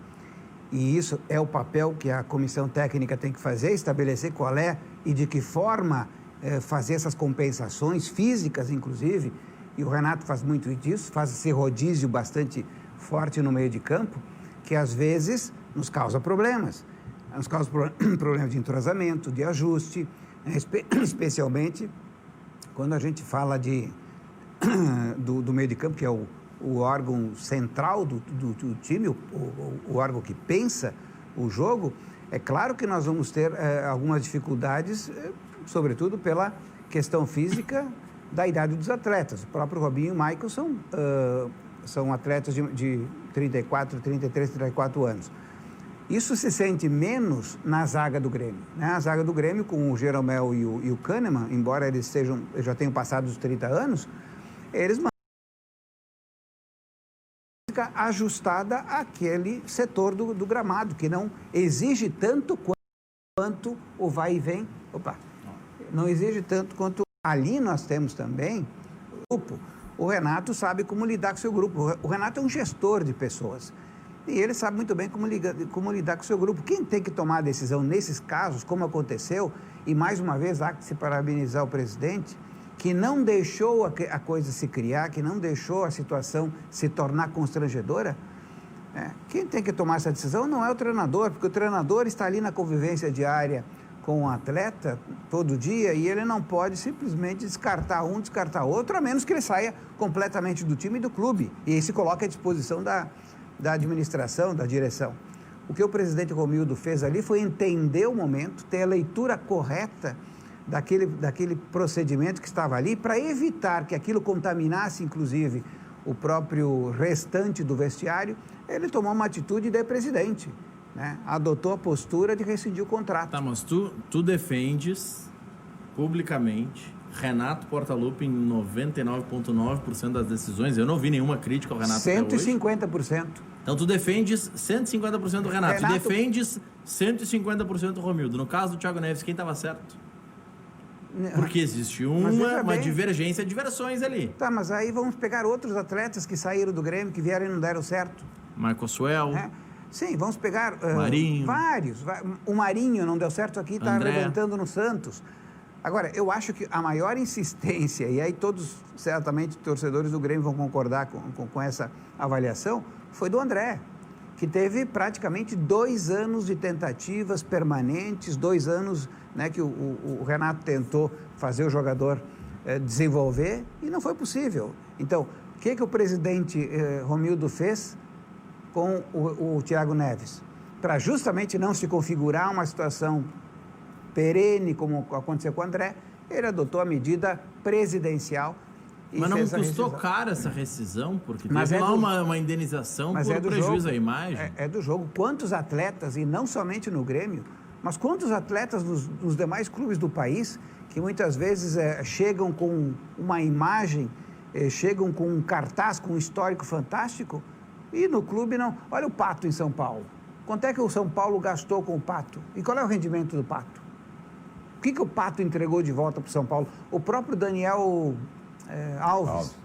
e isso é o papel que a comissão técnica tem que fazer, estabelecer qual é e de que forma fazer essas compensações físicas, inclusive, e o Renato faz muito disso, faz esse rodízio bastante forte no meio de campo, que às vezes nos causa problemas. Nos causa problemas de entrosamento, de ajuste, especialmente quando a gente fala do meio de campo, que é o órgão central do time, o órgão que pensa o jogo. É claro que nós vamos ter algumas dificuldades, sobretudo pela questão física da idade dos atletas. O próprio Robinho e o Maicon são atletas de 34, 33, 34 anos. Isso se sente menos na zaga do Grêmio. Né? A zaga do Grêmio, com o Jeromel e o Kahneman, embora eles já tenham passado os 30 anos, eles tática ajustada àquele setor do gramado, que não exige tanto quanto o vai e vem. Não exige tanto quanto... Ali nós temos também o grupo. O Renato sabe como lidar com o seu grupo. O Renato é um gestor de pessoas. E ele sabe muito bem como lidar com o seu grupo. Quem tem que tomar a decisão nesses casos, como aconteceu, e mais uma vez há que se parabenizar o presidente, que não deixou a coisa se criar, que não deixou a situação se tornar constrangedora, quem tem que tomar essa decisão não é o treinador, porque o treinador está ali na convivência diária com o atleta todo dia e ele não pode simplesmente descartar um, descartar outro, a menos que ele saia completamente do time e do clube e aí se coloque à disposição da administração, da direção. O que o presidente Romildo fez ali foi entender o momento, ter a leitura correta daquele procedimento que estava ali para evitar que aquilo contaminasse, inclusive, o próprio restante do vestiário. Ele tomou uma atitude de presidente, né? Adotou a postura de rescindir o contrato. Tá, mas tu defendes publicamente Renato Portaluppi em 99,9% das decisões. Eu não vi nenhuma crítica ao Renato 150%. Então tu defendes 150% do Renato. Tu defendes 150% do Romildo. No caso do Thiago Neves, quem estava certo? Porque existe uma divergência de versões ali. Tá, mas aí vamos pegar outros atletas que saíram do Grêmio, que vieram e não deram certo. Michael Suel. Sim, vamos pegar Marinho. Vários. O Marinho não deu certo aqui, está arrebentando no Santos. Agora, eu acho que a maior insistência, e aí todos, certamente, torcedores do Grêmio vão concordar com essa avaliação, foi do André, que teve praticamente 2 anos de tentativas permanentes, 2 anos, né, que o Renato tentou fazer o jogador desenvolver e não foi possível. Então, o que o presidente Romildo fez com o Thiago Neves? Para justamente não se configurar uma situação perene, como aconteceu com o André, ele adotou a medida presidencial. Mas não custou caro essa rescisão? Porque teve lá uma indenização por prejuízo à imagem. É do jogo. Quantos atletas, e não somente no Grêmio, mas quantos atletas nos demais clubes do país, que muitas vezes chegam com uma imagem, chegam com um cartaz, com um histórico fantástico, e no clube não. Olha o Pato em São Paulo. Quanto é que o São Paulo gastou com o Pato? E qual é o rendimento do Pato? O que o Pato entregou de volta para o São Paulo? O próprio Daniel Alves.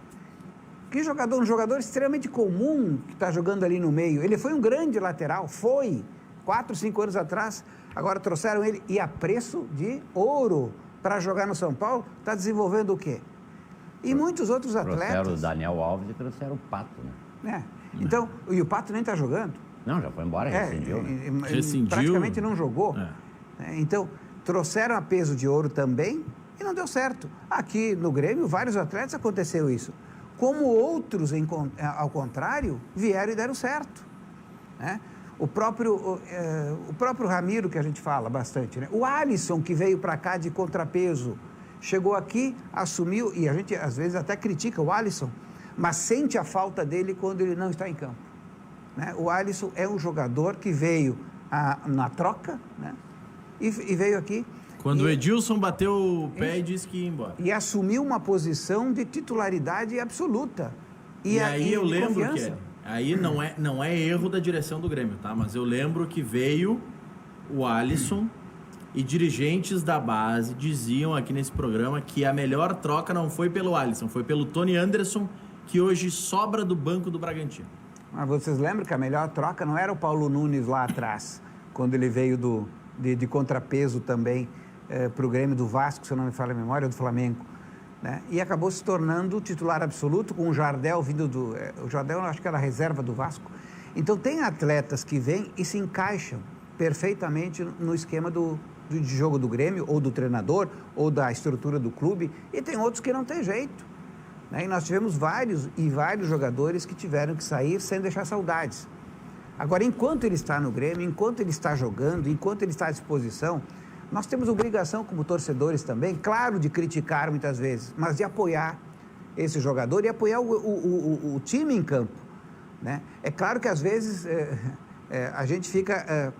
Que jogador, um jogador extremamente comum que está jogando ali no meio. Ele foi um grande lateral, 4, 5 anos atrás. Agora trouxeram ele e a preço de ouro para jogar no São Paulo. Está desenvolvendo o quê? E muitos outros atletas. Trouxeram o Daniel Alves e trouxeram o Pato, né? Então, e o Pato nem está jogando. Não, já foi embora, rescindiu. Rescindiu. Praticamente não jogou. Então, trouxeram a peso de ouro também e não deu certo. Aqui no Grêmio, vários atletas aconteceu isso. Como outros, ao contrário, vieram e deram certo. Né? O próprio Ramiro, que a gente fala bastante, né? O Alisson, que veio para cá de contrapeso, chegou aqui, assumiu, e a gente às vezes até critica o Alisson, mas sente a falta dele quando ele não está em campo. Né? O Alisson é um jogador que veio na troca, né? E veio aqui. Quando o Edilson bateu o pé e disse que ia embora. E assumiu uma posição de titularidade absoluta. E aí eu lembro que aí não é erro da direção do Grêmio, tá? Mas eu lembro que veio o Alisson e dirigentes da base diziam aqui nesse programa que a melhor troca não foi pelo Alisson, foi pelo Tony Anderson, que hoje sobra do banco do Bragantino. Mas vocês lembram que a melhor troca não era o Paulo Nunes lá atrás, quando ele veio de contrapeso também para o Grêmio do Vasco, se eu não me falha a memória, do Flamengo, né? E acabou se tornando titular absoluto com o Jardel vindo o Jardel acho que era a reserva do Vasco. Então tem atletas que vêm e se encaixam perfeitamente no esquema de jogo do Grêmio, ou do treinador, ou da estrutura do clube, e tem outros que não tem jeito. Né? E nós tivemos vários jogadores que tiveram que sair sem deixar saudades. Agora, enquanto ele está no Grêmio, enquanto ele está jogando, enquanto ele está à disposição, nós temos obrigação como torcedores também, claro, de criticar muitas vezes, mas de apoiar esse jogador e apoiar o time em campo. Né? É claro que às vezes a gente fica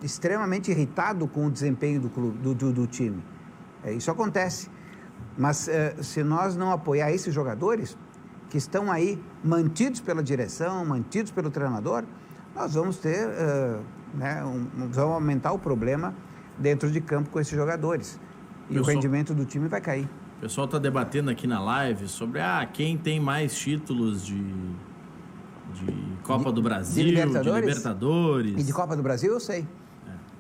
extremamente irritado com o desempenho do time. Isso acontece. Mas se nós não apoiar esses jogadores, que estão aí mantidos pela direção, mantidos pelo treinador, nós vamos ter, vamos aumentar o problema dentro de campo com esses jogadores. E o rendimento do time vai cair. O pessoal está debatendo aqui na live sobre quem tem mais títulos de Copa do Brasil, de Libertadores. E de Copa do Brasil eu sei.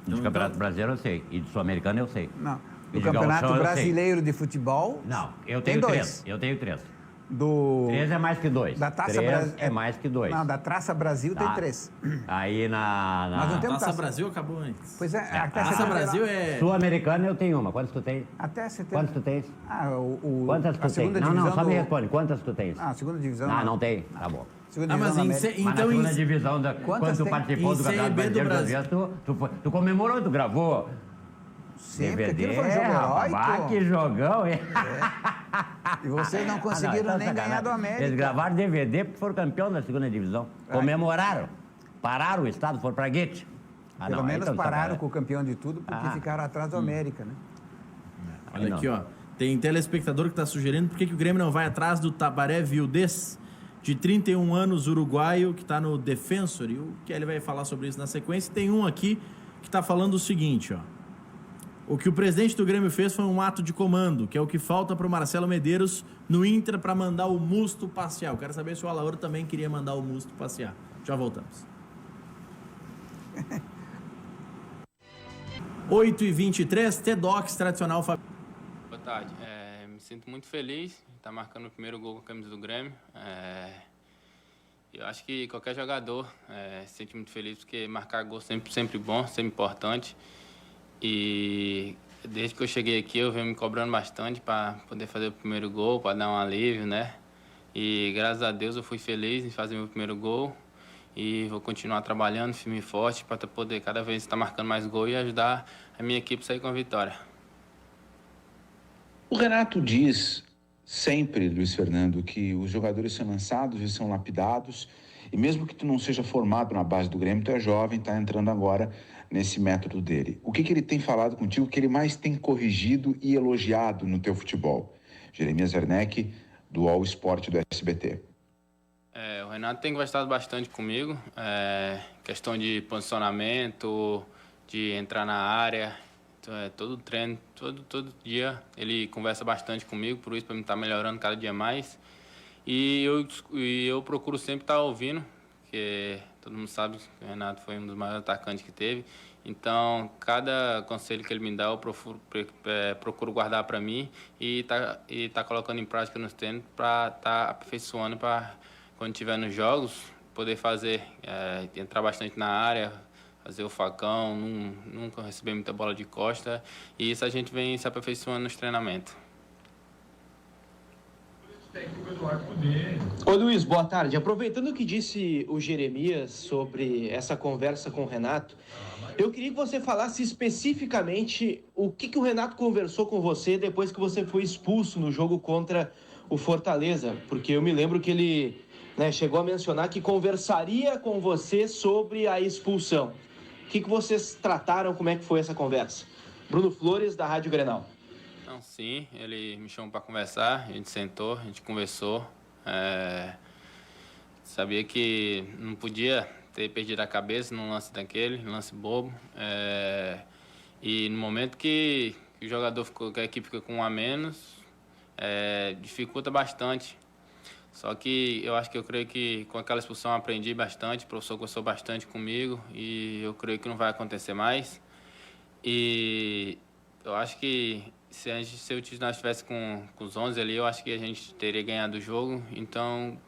De Campeonato Brasileiro eu sei. E de Sul-Americano eu sei. Não. Do Campeonato Brasileiro de Futebol. Não, eu tenho 3. Eu tenho 3. 3 é mais que 2. Da Taça 3 é mais que 2. Não, da Taça Brasil tem 3. Aí Nós não temos Taça Brasil acabou antes. Pois é, a Taça Brasil é... Sul-Americana eu tenho uma. Quantas tu tem? Até setembro. Quantas tu tens? Quantas tu tens? Não, só me responde. Quantas tu tens? A segunda divisão. Não tem. Tá bom. Segunda mas divisão então na segunda divisão, quando tu participou do Campeonato Brasileiro, tu comemorou, tu gravou. Sim, DVD, porque aquilo foi um jogo heróico. Que jogão, hein? E vocês não conseguiram nem ganhar do América. Eles gravaram DVD porque foram campeão da segunda divisão. Comemoraram. Pararam o estado, foram pra Guete. Pelo menos pararam com o campeão de tudo, porque ficaram atrás do América, né? Olha aqui, ó. Tem telespectador que está sugerindo por que o Grêmio não vai atrás do Tabaré Vildez, de 31 anos, uruguaio, que está no Defensor. E o Kelly vai falar sobre isso na sequência. Tem um aqui que está falando o seguinte, ó. O que o presidente do Grêmio fez foi um ato de comando, que é o que falta para o Marcelo Medeiros no Inter para mandar o Musto passear. Eu quero saber se o Alaor também queria mandar o Musto passear. Já voltamos. 8h23, T-Docs, tradicional. Boa tarde. Me sinto muito feliz de estar marcando o primeiro gol com a camisa do Grêmio. Eu acho que qualquer jogador se sente muito feliz, porque marcar gol sempre bom, sempre importante. E desde que eu cheguei aqui, eu venho me cobrando bastante para poder fazer o primeiro gol, para dar um alívio, né? E graças a Deus eu fui feliz em fazer meu primeiro gol. E vou continuar trabalhando firme e forte para poder cada vez estar marcando mais gol e ajudar a minha equipe a sair com a vitória. O Renato diz sempre, Luiz Fernando, que os jogadores são lançados e são lapidados. E mesmo que tu não seja formado na base do Grêmio, tu é jovem, está entrando agora nesse método dele. O que ele tem falado contigo, que ele mais tem corrigido e elogiado no teu futebol? Jeremias Werneck, do All Sport do SBT. O Renato tem gostado bastante comigo, questão de posicionamento, de entrar na área, todo treino, todo dia ele conversa bastante comigo, por isso para mim estar melhorando cada dia mais. E eu procuro sempre estar ouvindo, porque todo mundo sabe que o Renato foi um dos maiores atacantes que teve. Então, cada conselho que ele me dá, eu procuro guardar para mim e tá colocando em prática nos treinos para estar aperfeiçoando para, quando estiver nos jogos, poder fazer, entrar bastante na área, fazer o facão, nunca receber muita bola de costa. E isso a gente vem se aperfeiçoando nos treinamentos. Ô Luiz, boa tarde. Aproveitando o que disse o Jeremias sobre essa conversa com o Renato, eu queria que você falasse especificamente o que o Renato conversou com você depois que você foi expulso no jogo contra o Fortaleza, porque eu me lembro que ele chegou a mencionar que conversaria com você sobre a expulsão. O que vocês trataram, como é que foi essa conversa? Bruno Flores, da Rádio Grenal. Sim, ele me chamou para conversar, a gente sentou, a gente conversou. Sabia que não podia ter perdido a cabeça num lance daquele, num lance bobo. E no momento que o jogador ficou, que a equipe fica com um a menos, dificulta bastante. Só que eu creio que com aquela expulsão eu aprendi bastante, o professor conversou bastante comigo e eu creio que não vai acontecer mais. E eu acho que se o time estivesse com os 11 ali, eu acho que a gente teria ganhado o jogo. Então,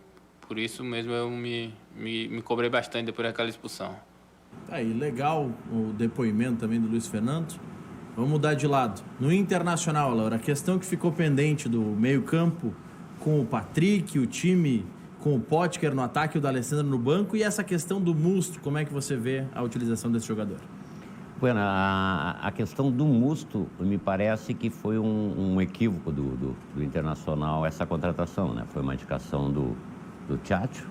por isso mesmo eu me cobrei bastante depois daquela expulsão. Aí, legal o depoimento também do Luiz Fernando. Vamos mudar de lado. No Internacional, Laura, a questão que ficou pendente do meio-campo com o Patrick, o time com o Potker no ataque e o D'Alessandro no banco, e essa questão do Musto, como é que você vê a utilização desse jogador? Bueno, a questão do Musto, me parece que foi um equívoco do Internacional essa contratação, né? Foi uma indicação do Tchatcho,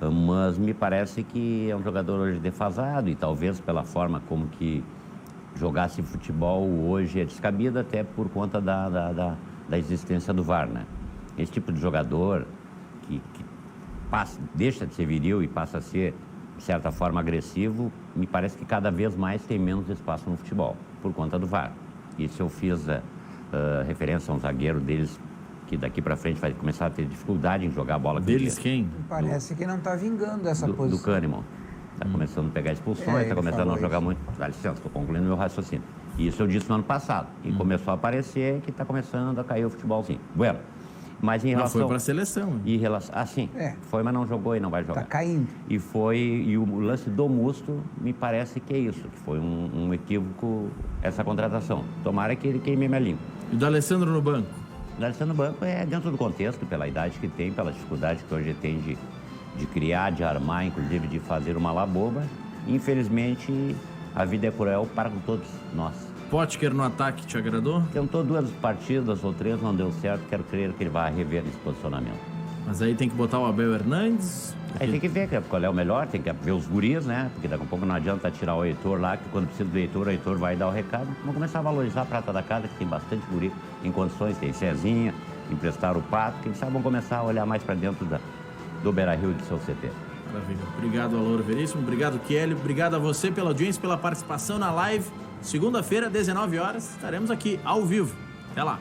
mas me parece que é um jogador hoje defasado e talvez pela forma como que jogasse futebol hoje é descabido até por conta da existência do VAR, né? Esse tipo de jogador que deixa de ser viril e passa a ser, de certa forma, agressivo, me parece que cada vez mais tem menos espaço no futebol, por conta do VAR. Isso eu fiz referência a um zagueiro deles, que daqui para frente vai começar a ter dificuldade em jogar a bola. Deles quem? Parece que não está vingando essa posição. Do Kahneman. Está começando a pegar expulsões, está começando a não jogar muito. Dá licença, estou concluindo meu raciocínio. Isso eu disse no ano passado. E começou a aparecer que está começando a cair o futebolzinho. Bueno, mas em relação... Não, foi para a seleção. Em relação... Ah, sim. Foi, mas não jogou e não vai jogar. Está caindo. E o lance do Musto, me parece que é isso, que foi um equívoco essa contratação. Tomara que ele queime minha língua. E o D'Alessandro no banco? O D'Alessandro no banco é dentro do contexto, pela idade que tem, pela dificuldade que hoje tem de criar, de armar, inclusive de fazer uma laboba. Infelizmente, a vida é cruel para todos nós. Potker no ataque te agradou? Tentou 2 partidas ou 3, não deu certo. Quero crer que ele vai rever esse posicionamento. Mas aí tem que botar o Abel Hernandes? Aí tem que ver qual é o melhor, tem que ver os guris, né? Porque daqui a pouco não adianta tirar o Heitor lá, que quando precisa do Heitor, o Heitor vai dar o recado. Vamos começar a valorizar a prata da casa, que tem bastante guri em condições, tem Cezinha, emprestar o Pato. Quem sabe vão começar a olhar mais para dentro do Beira-Rio e do seu CT. Maravilha. Obrigado, Alauro Veríssimo. Obrigado, Kelly. Obrigado a você pela audiência, pela participação na live. Segunda-feira, 19 horas, estaremos aqui ao vivo. Até lá.